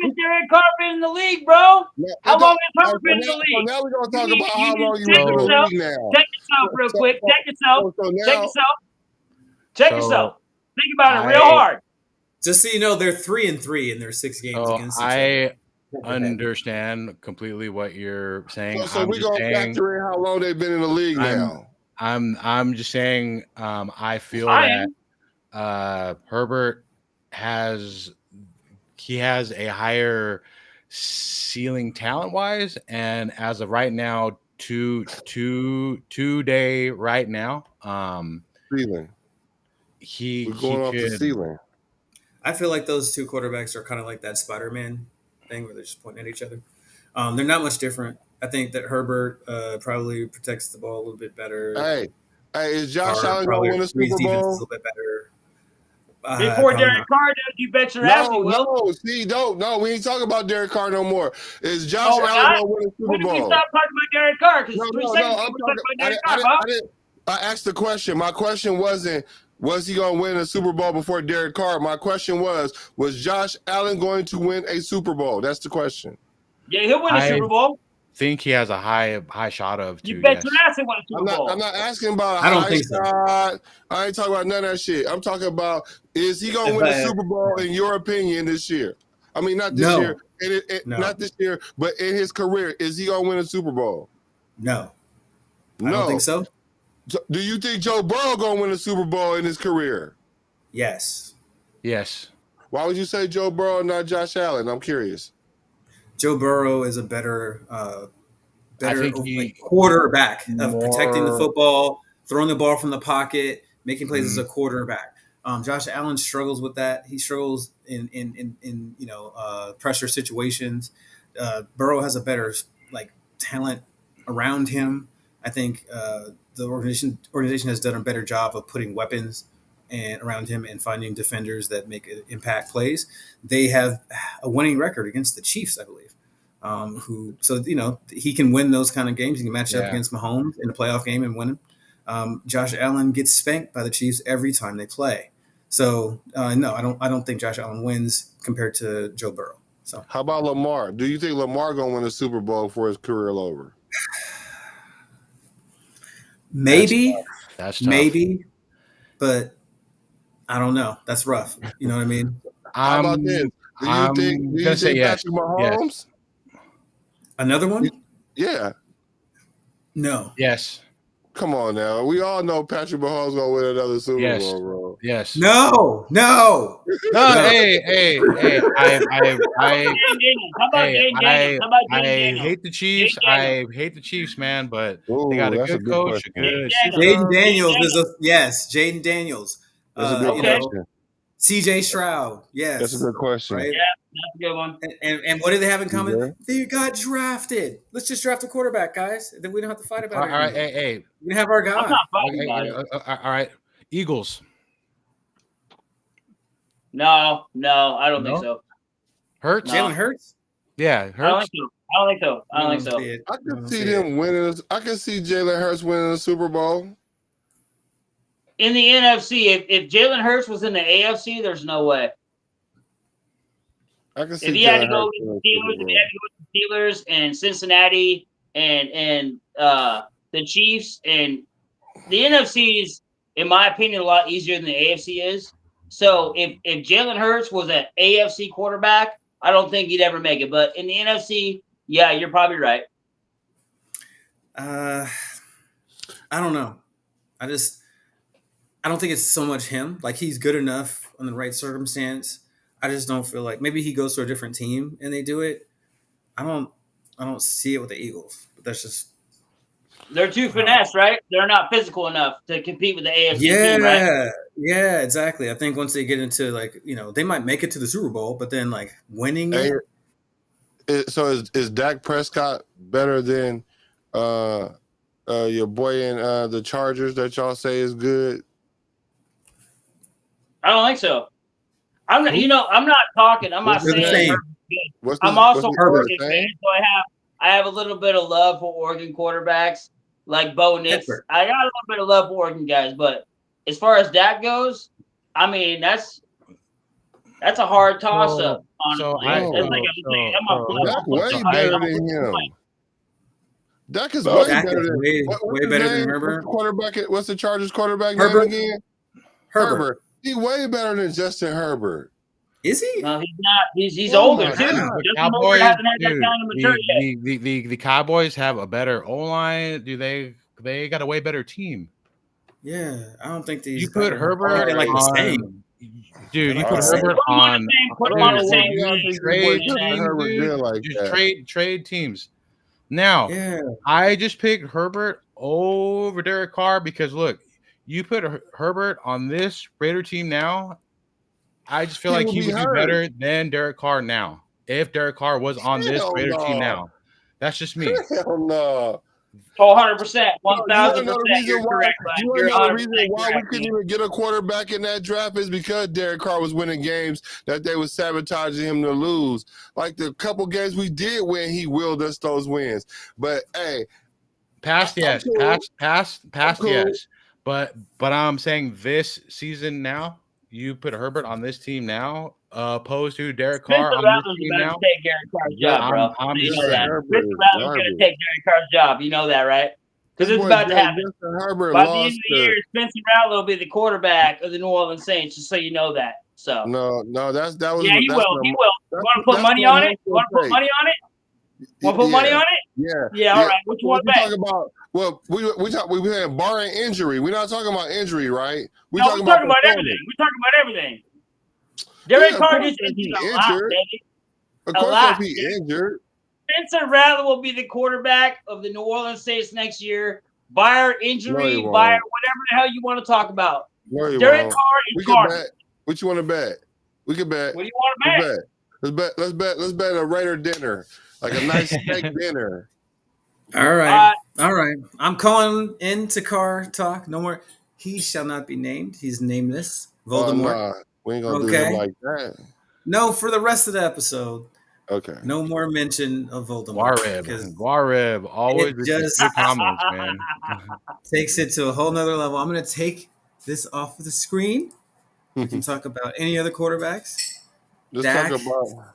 has Derek Carr been in the league, bro? How long has Herbert been in the league? So now we're gonna talk about how long you check was in the yourself. league now. Check yourself real quick. Check yourself. Check yourself. Check yourself. Think about it real hard. Just so you know, they're 3-3 in their 6 games against each other. I understand completely what you're saying. So we're gonna factor in how long they've been in the league now. I'm just saying. I feel that Herbert has a higher ceiling talent wise, and as of right now, today right now, ceiling. We're going off the ceiling. I feel like those two quarterbacks are kind of like that Spider-Man thing where they're just pointing at each other. They're not much different. I think that Herbert probably protects the ball a little bit better. Hey, is Josh Allen going to win a Super Bowl? A little bit better. Before Derek Carr does, you bet your ass he will. No, we ain't talking about Derek Carr no more. Is Josh Allen going to win a Super Bowl? When did we stop talking about Derek Carr? Because 3 seconds ago we talked about Derek Carr, I asked the question. My question wasn't, was he going to win a Super Bowl before Derek Carr? My question was Josh Allen going to win a Super Bowl? That's the question. Yeah, he'll win a Super Bowl. Think he has a high shot of. You bet your ass he won a Super Bowl. I'm not asking about I don't think so. I ain't talking about none of that shit. I'm talking about, is he going to win a Super Bowl in your opinion this year? I mean, not this year. Not this year, but in his career, is he going to win a Super Bowl? No. I don't think so. Do you think Joe Burrow going to win a Super Bowl in his career? Yes. Yes. Why would you say Joe Burrow and not Josh Allen? I'm curious. Joe Burrow is a better quarterback of protecting the football, throwing the ball from the pocket, making plays as a quarterback. Josh Allen struggles with that. He struggles in pressure situations. Burrow has a better talent around him. I think the organization has done a better job of putting weapons and around him and finding defenders that make impact plays. They have a winning record against the Chiefs, I believe. He can win those kind of games. He can match up against Mahomes in a playoff game and win them. Josh Allen gets spanked by the Chiefs every time they play. So no, I don't think Josh Allen wins compared to Joe Burrow. So how about Lamar? Do you think Lamar gonna win a Super Bowl before his career over? Maybe. That's tough. Maybe, but I don't know. That's rough. You know what I mean? How about this? Do you think Patrick Mahomes? Yes. Another one? Yeah. No. Yes. Come on now. We all know Patrick Mahomes gonna win another Super Bowl, bro. Yes. No. Hey. I hate the Chiefs. I hate the Chiefs, man, but they got a good coach. Jaden Daniels is Jaden Daniels. That's a good question. CJ Stroud. Yes. That's a good question. Right? Yeah, that's a good one. And what do they have in common? Yeah. They got drafted. Let's just draft a quarterback, guys. Then we don't have to fight about it. All right, hey. We can have our guy. I'm not fighting about it. All right. Eagles. No, I don't think so. Hurts? Jalen Hurts? Yeah, Hurts. I don't think so. I can see them winning. I can see Jalen Hurts winning a Super Bowl. In the NFC, if Jalen Hurts was in the AFC, there's no way. I can see if he had to go with the Steelers and Cincinnati and the Chiefs, and the NFC is, in my opinion, a lot easier than the AFC is. So if Jalen Hurts was an AFC quarterback, I don't think he'd ever make it. But in the NFC, yeah, you're probably right. I don't know. I don't think it's so much him. Like, he's good enough on the right circumstance. I just don't feel like maybe he goes to a different team and they do it. I don't see it with the Eagles. But that's just they're too finesse, right? They're not physical enough to compete with the AFC team, right? Yeah, exactly. I think once they get into they might make it to the Super Bowl, but then winning it. So is Dak Prescott better than your boy in the Chargers that y'all say is good? I don't think so. I'm not. I'm not talking. I'm not They're the saying same. Herbert's good. What's I'm also an Herbert. Oregon fan, so I have a little bit of love for Oregon quarterbacks like Bo Nix. Herbert. I got a little bit of love for Oregon guys, but as far as that goes, I mean that's a hard toss up. Honestly, Dak way better than him. Dak is Dak way better is than way better than Herbert. What's the Chargers quarterback Herbert. name again? Herbert. He's way better than Justin Herbert. Is he? No, he's not. He's older too. The Justin Herbert hasn't had that dude, kind of maturity yet. the Cowboys have a better O-line. Do they got a way better team? Yeah, I don't think these. You put Herbert like on, the same. Dude, you Like put the Herbert on. Put him on the same Trade team. teams, dude. Just trade teams. Now, I just picked Herbert over Derek Carr because look, you put Herbert on this Raider team now. I just feel like he would be better than Derek Carr now. If Derek Carr was on this Raider team now, that's just me. Hell no. 100%, 1,000%. You're correct. You know the reason why we couldn't even get a quarterback in that draft is because Derek Carr was winning games that they was sabotaging him to lose. Like the couple games we did win, he willed us those wins. But hey, past yes, cool. past cool. Yes. But I'm saying this season now, you put Herbert on this team now, opposed to Derek Carr on this team now. Take Derek Carr's job, bro. I'm you just know saying. that. Spencer Rattler's going to take Derek Carr's job. You know that, right? Because it's about to happen. By the end of the year, Spencer Rattler will be the quarterback of the New Orleans Saints, just so you know that. So no, that was yeah, he will. He will. You want to put money on it? You want to put money on it? Want to put money on it? Yeah. All right. What you want to bet? Well, we had barring injury. We're not talking about injury, right? We're talking about everything. We're talking about everything. Derek Carr is injured. Of course, if he injured. Spencer Rattler will be the quarterback of the New Orleans Saints next year. Buyer injury, buyer, whatever the hell you want to talk about. Derek Carr is garbage. What you want to bet? We can bet. What do you want to bet? Let's bet a Raider dinner, like a nice steak dinner. All right. I'm calling into Carr talk. No more. He shall not be named. He's nameless. Voldemort. We ain't gonna do him like that. No, for the rest of the episode. Okay. No more mention of Voldemort. Guareb, always just comments, man. Takes it to a whole nother level. I'm going to take this off of the screen. We can talk about any other quarterbacks. Talk about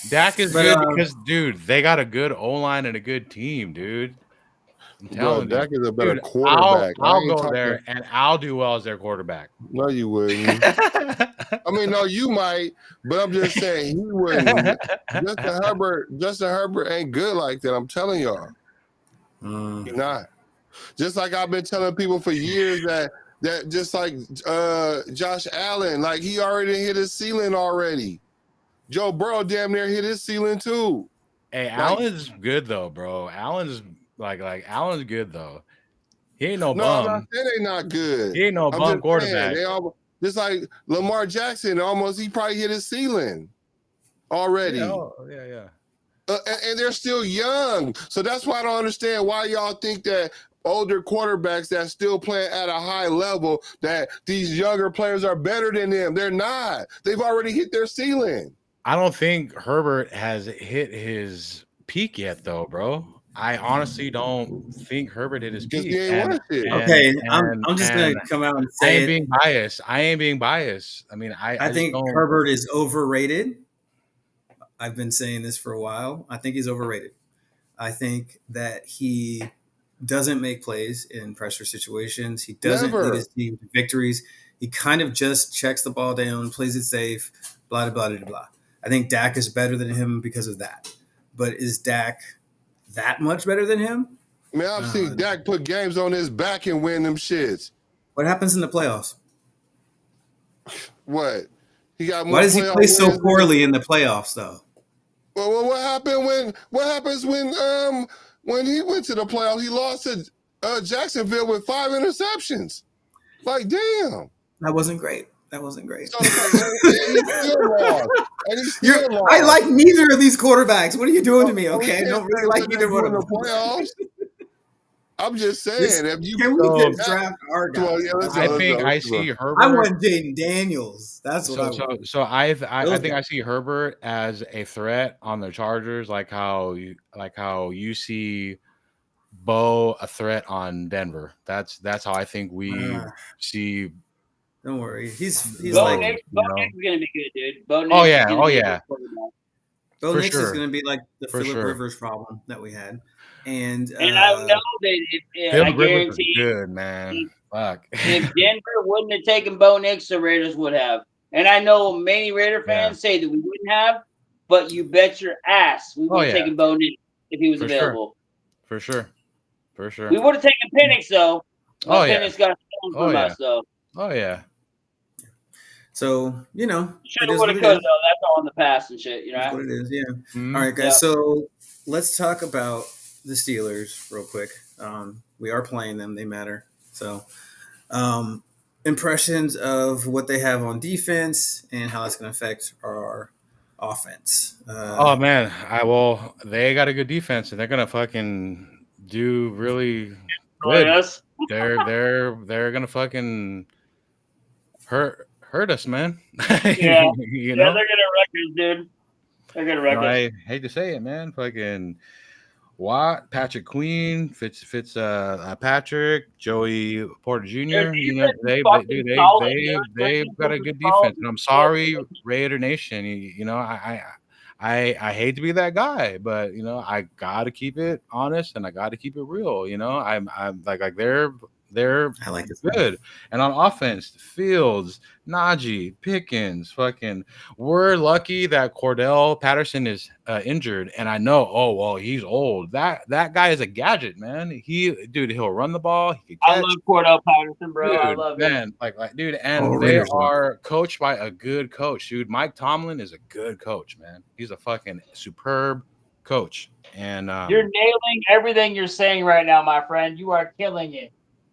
Dak is good because, dude, they got a good O-line and a good team, dude. I'm telling you. Dak is a better quarterback. I'll go there and I'll do well as their quarterback. No, you wouldn't. I mean, no, you might, but I'm just saying he wouldn't. Justin Herbert ain't good like that. I'm telling y'all. He's not. Just like I've been telling people for years that just like Josh Allen, like he already hit his ceiling already. Joe Burrow damn near hit his ceiling too. Hey, Allen's good though, bro. Allen's Allen's good though. He ain't no bum. No, I'm not saying they not good. He ain't no bum quarterback. Just like Lamar Jackson, he probably hit his ceiling already. Yeah. And they're still young. So that's why I don't understand why y'all think that older quarterbacks that still playing at a high level, that these younger players are better than them. They're not. They've already hit their ceiling. I don't think Herbert has hit his peak yet, though, bro. I honestly don't think Herbert hit his peak. I'm just going to come out and say I ain't being biased. I mean, I think Herbert is overrated. I've been saying this for a while. I think he's overrated. I think that he doesn't make plays in pressure situations. He doesn't lead his team to victories. He kind of just checks the ball down, plays it safe, blah, blah, blah, blah. I think Dak is better than him because of that. But is Dak that much better than him? Man, I've seen Dak put games on his back and win them shits. What happens in the playoffs? What? Why does he play so poorly in the playoffs, though? Well, what happens when he went to the playoffs? He lost to Jacksonville with 5 interceptions. Like, damn. That wasn't great. So, and he still lost. I like neither of these quarterbacks. What are you doing to me? Okay, I don't really like either one of them. I'm just saying, if you Can we So- just draft our guy? Well, yeah, let's I go, think I let's go. see I Herbert. want Jaden Daniels. That's what I want. So I Those think I guys. see Herbert as a threat on the Chargers, like how you see Bo a threat on Denver. That's how I think we see. Don't worry. He's Bo like Nix, you Bo know. Nix is gonna be good, dude. Bo Nix Oh is yeah, gonna oh be a yeah, good quarterback. Bo for Nix is sure, going to be like the for Phillip sure. Rivers problem that we had, and And I know that I Philip Rivers is guarantee good, man. Fuck. if Denver wouldn't have taken Bo Nix, the Raiders would have. And I know many Raider fans say that we wouldn't have, but you bet your ass we Oh, would have yeah. taken Bo Nix if he was For sure. available. For sure. For sure. We would have taken Penix though. But Oh, yeah. Penix got stolen Oh, from yeah. us though. Oh yeah. so Should it have is would what have it could have is. though. That's all in the past and shit, you That's know. what it is. Yeah. Mhm. All right, guys. Yeah. So let's talk about the Steelers real quick. We are playing them; they matter. So, impressions of what they have on defense and how that's going to affect our offense. Oh man, they got a good defense and they're gonna fucking do really good. Yes. They're gonna fucking hurt us, man. Yeah. You Yeah, know? they're gonna wreck us, dude. They're gonna wreck us. I hate to say it, man. Fucking Watt, Patrick Queen, Patrick, Joey Porter Jr. You know, defense is fucking solid, dude. Their they've got a defense is good solid. defense. And I'm sorry, Raider Nation. You know, I hate to be that guy, but you know, I gotta keep it honest and I gotta keep it real. You know, I'm like they're I like this. good. And on offense, Fields, Najee, Pickens, fucking, we're lucky that Cordell Patterson is injured. And I know, oh well, he's old. That guy is a gadget, man. He'll run the ball. He can I catch. love Cordell Patterson, bro. Dude, I love him. man, like, dude, and Oh, they Raiders love. are coached by a good coach, dude. Mike Tomlin is a good coach, man. He's a fucking superb coach, and You're nailing everything you're saying right now, my friend. You are killing it.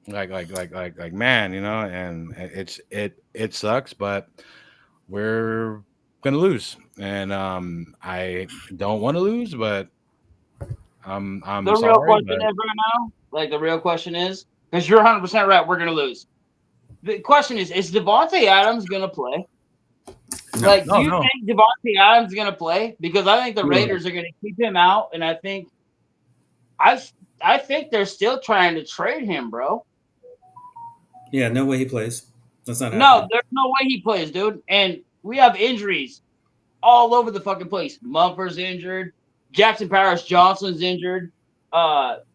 like, man, you know, and it sucks, but we're gonna lose, and I don't want to lose, but I'm The sorry. real question but- is right now, like the real question is, because you're 100% right, we're gonna lose. The question is Davante Adams gonna play? No. Do you think Davante Adams is gonna play? Because I think the No. Raiders are gonna keep him out, and I think they're still trying to trade him, bro. Yeah, no way he plays. That's not No, happening. there's no way he plays, dude. And we have injuries all over the fucking place. Mumford's injured. Jackson Powers Johnson's injured.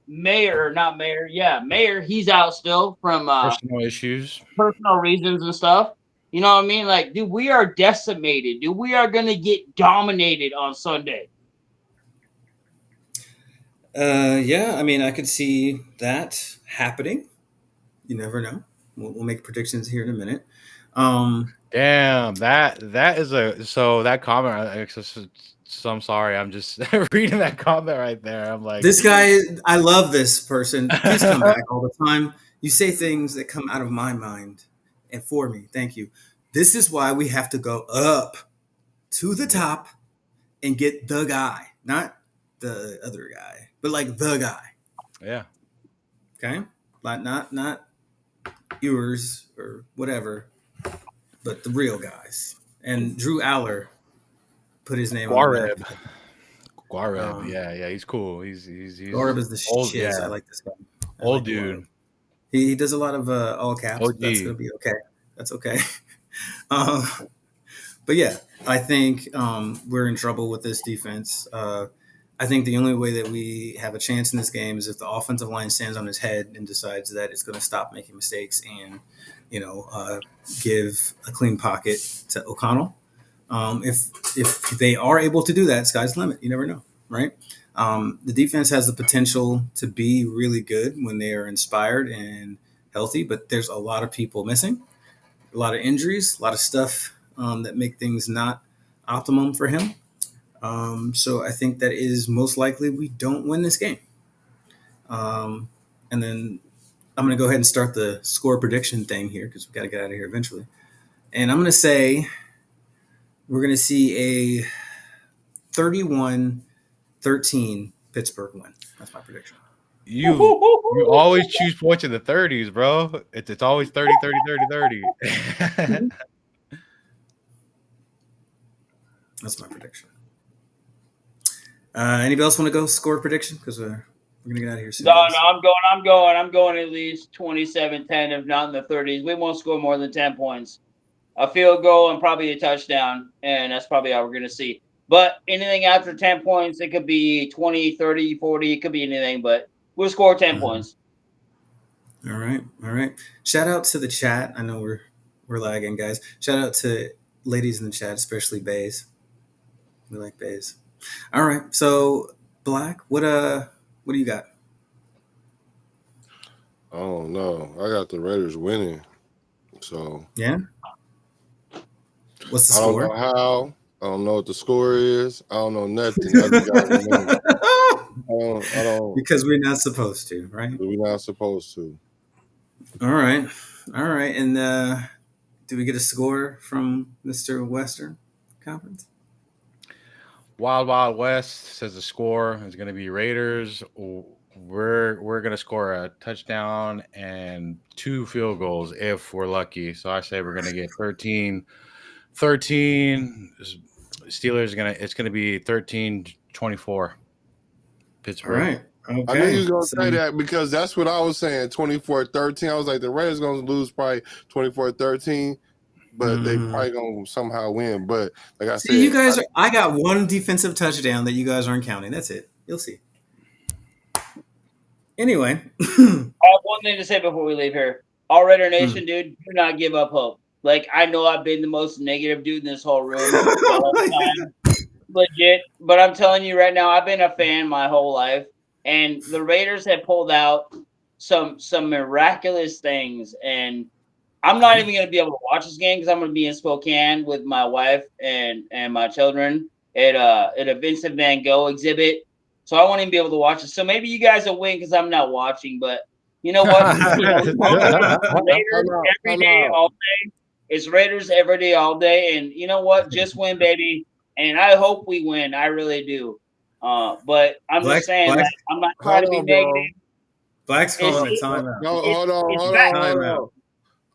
Mayer, he's out still from personal issues. personal reasons and stuff. You know what I mean? Like, dude, we are decimated. Dude, we are gonna get dominated on Sunday. Yeah, I mean, I could see that happening. You never know. We'll make predictions here in a minute. Damn, that is that comment. So I'm sorry, I'm just reading that comment right there. I'm like, This guy, I love this person. Please come back all the time. You say things that come out of my mind and for me. Thank you. This is why we have to go up to the top and get the guy, not the other guy, but like the guy. yeah, Okay, not yours or whatever, but the real guys. And Drew Aller put his name on the back. Guareb, yeah, he's cool. He's Guareb is the old, shit. yeah. I like this guy. I Old like dude. Guareb. He does a lot of all caps. OG. That's gonna be okay. That's okay. um, but yeah, I think we're in trouble with this defense. I think the only way that we have a chance in this game is if the offensive line stands on its head and decides that it's going to stop making mistakes and, give a clean pocket to O'Connell. If they are able to do that, sky's the limit. You never know, right? The defense has the potential to be really good when they are inspired and healthy, but there's a lot of people missing, a lot of injuries, a lot of stuff that make things not optimum for him. So I think that is most likely we don't win this game. And then I'm going to go ahead and start the score prediction thing here because we've got to get out of here eventually. And I'm going to say we're going to see a 31-13 Pittsburgh win. That's my prediction. You always choose points in the 30s, bro. It's always 30, 30, 30, 30. That's my prediction. Anybody else want to go score prediction? Because we're gonna get out of here soon. No, guys. I'm going at least 27-10, if not in the 30s. We won't score more than 10 points. A field goal and probably a touchdown, and that's probably all we're going to see. But anything after 10 points, it could be 20, 30, 40. It could be anything, but we'll score 10 points. All right. Shout out to the chat. I know we're lagging, guys. Shout out to ladies in the chat, especially Bays. We like Bays. All right. So Black, what do you got? I don't know. I got the Raiders winning. So Yeah. What's the I don't score? know how. I don't know what the score is. I don't know nothing. I just got the money. I don't. Because we're not supposed to, right? We're not supposed to. All right. And do we get a score from Mr. Western Conference? Wild Wild West says the score is going to be Raiders. We're going to score a touchdown and 2 field goals if we're lucky. So I say we're going to get 13. Steelers it's going to be 13-24. Pittsburgh. All right. Okay. I knew you was going to say that because that's what I was saying, 24-13. I was like, the Raiders going to lose probably 24-13, but they probably going to somehow win. But like I said, you guys I got one defensive touchdown that you guys aren't counting. That's it. You'll see. Anyway. I have one thing to say before we leave here. All Raidernation, dude, do not give up hope. Like, I know I've been the most negative dude in this whole room the whole time. Legit. But I'm telling you right now, I've been a fan my whole life. And the Raiders have pulled out some miraculous things. And I'm not even going to be able to watch this game because I'm going to be in Spokane with my wife and my children at a Vincent Van Gogh exhibit. So I won't even be able to watch it. So maybe you guys will win because I'm not watching. But you know what? Raiders every day, all day. It's Raiders every day, all day. And you know what? Just win, baby. And I hope we win. I really do. But I'm just saying, like, I'm not trying to be negative. Black's calling a timeout. No, hold on.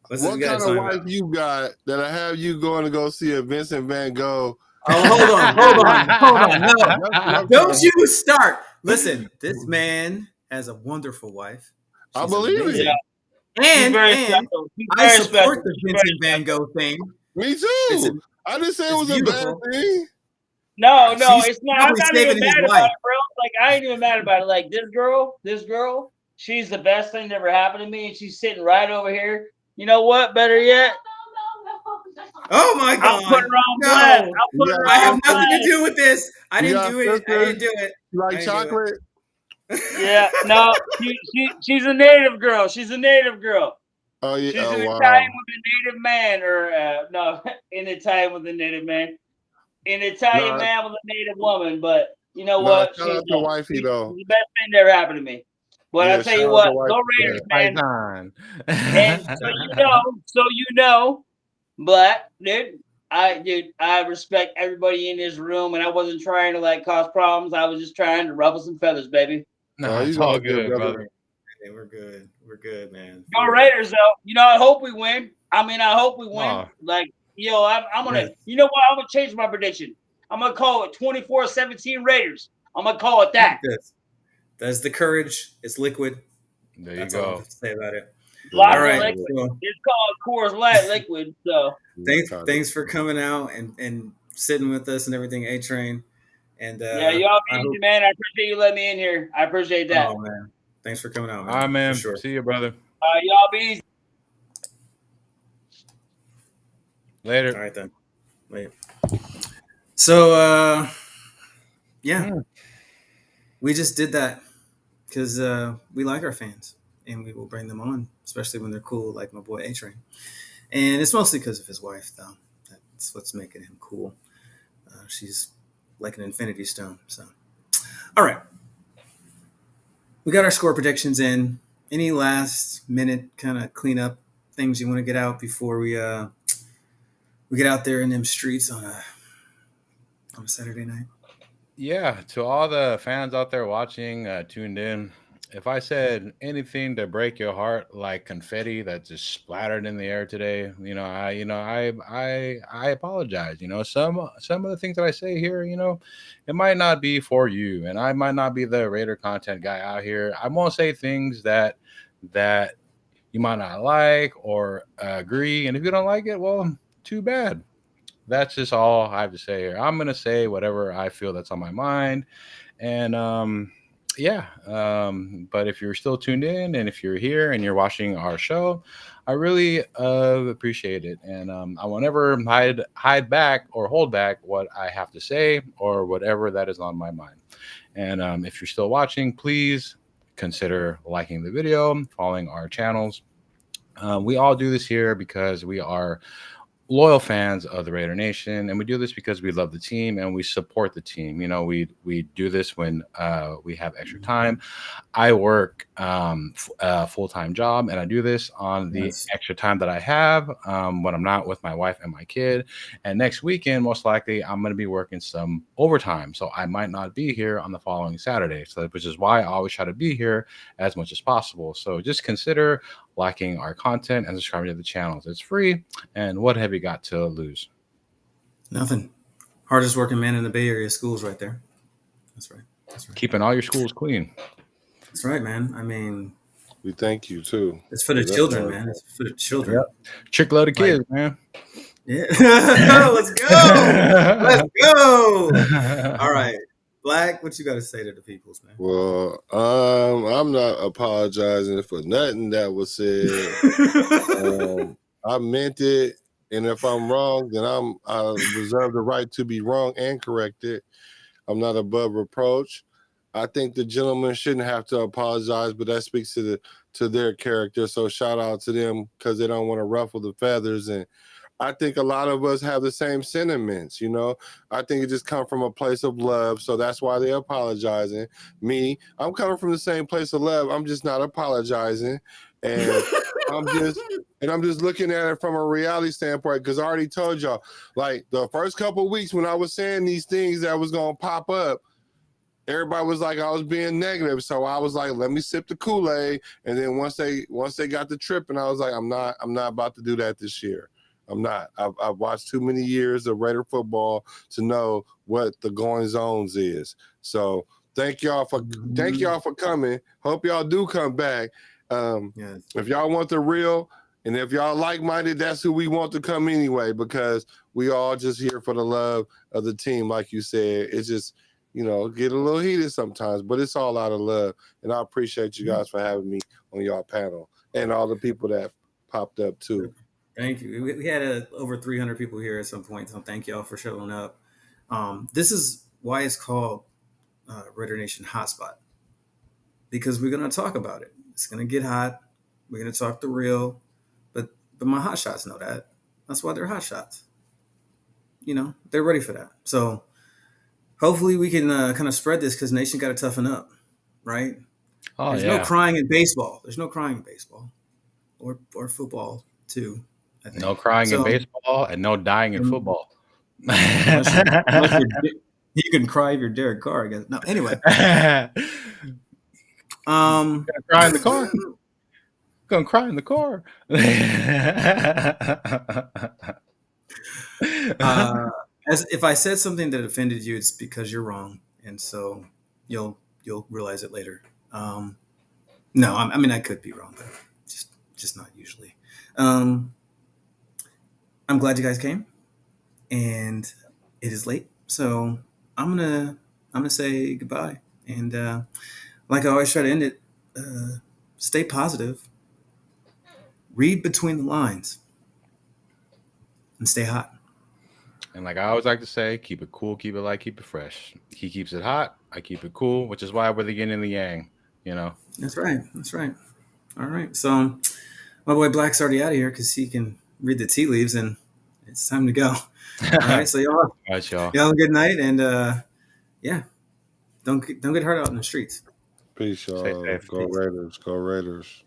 What kind of wife you got that'll have you going to go see a Vincent Van Gogh? Oh, hold on. No, don't you start. Listen, this man has a wonderful wife. I believe it. Yeah. And I support the Vincent Van Gogh thing. Me too. I didn't say it was a bad thing. No, it's not. I'm not even mad about it, bro. Like, I ain't even mad about it. Like, this girl, she's the best thing that ever happened to me, and she's sitting right over here. You know what? Better yet. Oh my God! I'll put her on blast. I have nothing to do with this. I didn't do it. You like chocolate? Yeah, no. She's a native girl. Oh yeah. She's an Italian with a native man, or no, an Italian with a native man, an Italian man with a native woman. But you know what? Shout out to wifey though. The best thing that ever happened to me. But I'll tell you what, go Raiders, man. And so you know, but dude, I respect everybody in this room, and I wasn't trying to like cause problems. I was just trying to ruffle some feathers, baby. No, it's all good, brother. Hey, we're good, man. Go Raiders, though. You know, I hope we win. I hope we win. Oh. Like, I'm gonna. You know what? I'm gonna change my prediction. I'm gonna call it 24-17 Raiders. I'm gonna call it that. That's the courage. It's liquid. There you That's go. all I have to say about it. All right. It's called Coors Light Liquid. So thanks for coming out and sitting with us and everything, A-Train. And y'all be easy, man. I appreciate you letting me in here. I appreciate that. Oh man, thanks for coming out, man. All right, man. For sure. See you, brother. Y'all be easy. Later. All right then. Wait. So we just did that because we like our fans and we will bring them on, especially when they're cool, like my boy A-Train. And it's mostly because of his wife, though. That's what's making him cool. She's like an infinity stone. So, all right. We got our score predictions in. Any last minute kind of cleanup things you want to get out before we get out there in them streets on a Saturday night? Yeah, to all the fans out there watching, tuned in, if I said anything to break your heart like confetti that just splattered in the air today, I apologize. Some of the things that I say here, it might not be for you, and I might not be the Raider content guy out here. I won't say things that you might not like or agree, and if you don't like it, well, too bad. That's just all I have to say here. I'm gonna say whatever I feel that's on my mind, and yeah. But if you're still tuned in, and if you're here and you're watching our show, I really appreciate it, and I won't ever hide back or hold back what I have to say or whatever that is on my mind. And if you're still watching, please consider liking the video, following our channels. We all do this here because we are loyal fans of the Raider Nation, and we do this because we love the team and we support the team. We do this when we have extra time. I work a full-time job, and I do this on the extra time that I have when I'm not with my wife and my kid. And next weekend, most likely, I'm going to be working some overtime, so I might not be here on the following Saturday. So, which is why I always try to be here as much as possible. So just consider liking our content and subscribing to the channels. It's free, and what have you got to lose? Nothing. Hardest working man in the Bay Area schools right there. That's right. Keeping all your schools clean. That's right, man. I mean, we thank you too. It's for the children, man. It's for the children. Yep. Chick load of kids, man. Yeah. Let's go. Let's go. All right. Black, what you got to say to the peoples, man? Well, I'm not apologizing for nothing that was said. I meant it, and if I'm wrong, then I reserve the right to be wrong and corrected. I'm not above reproach. I think the gentleman shouldn't have to apologize, but that speaks to their character. So shout out to them because they don't want to ruffle the feathers. And I think a lot of us have the same sentiments, I think it just comes from a place of love. So that's why they're apologizing. Me, I'm coming from the same place of love. I'm just not apologizing. And I'm just looking at it from a reality standpoint, because I already told y'all, like the first couple of weeks when I was saying these things that was going to pop up, everybody was like I was being negative. So I was like, let me sip the Kool-Aid. And then once they got the trip, and I was like, I'm not about to do that this year. I'm not. I've watched too many years of Raider football to know what the going zones is. So thank y'all for coming. Hope y'all do come back. Yes. If y'all want the real, and if y'all like-minded, that's who we want to come anyway, because we all just here for the love of the team. Like you said, it's just, get a little heated sometimes, but it's all out of love. And I appreciate you guys for having me on y'all panel and all the people that popped up too. Thank you. We had over 300 people here at some point, so thank y'all for showing up. This is why it's called Raidernation Hotspot, because we're going to talk about it. It's going to get hot. We're going to talk the real, but my hot shots know that. That's why they're hot shots. They're ready for that. So hopefully we can kind of spread this, because Nation got to toughen up, right? There's no crying in baseball. There's no crying in baseball or football too. I think. No crying in baseball and no dying in football. Unless you can cry if you're Derek Carr, I guess. No, anyway. Gonna cry in the car. Gonna cry in the car. As if I said something that offended you, it's because you're wrong, and so you'll realize it later. No, I mean I could be wrong, but just not usually. I'm glad you guys came, and it is late, so I'm gonna say goodbye. And like I always try to end it, stay positive, read between the lines, and stay hot. And like I always like to say, keep it cool, keep it light, keep it fresh. He keeps it hot, I keep it cool, which is why we're the yin and the yang. That's right. All right, so my boy Black's already out of here because he can read the tea leaves, and it's time to go. All right, so y'all have a good night, and don't get hurt out in the streets. Peace, y'all. Go Raiders.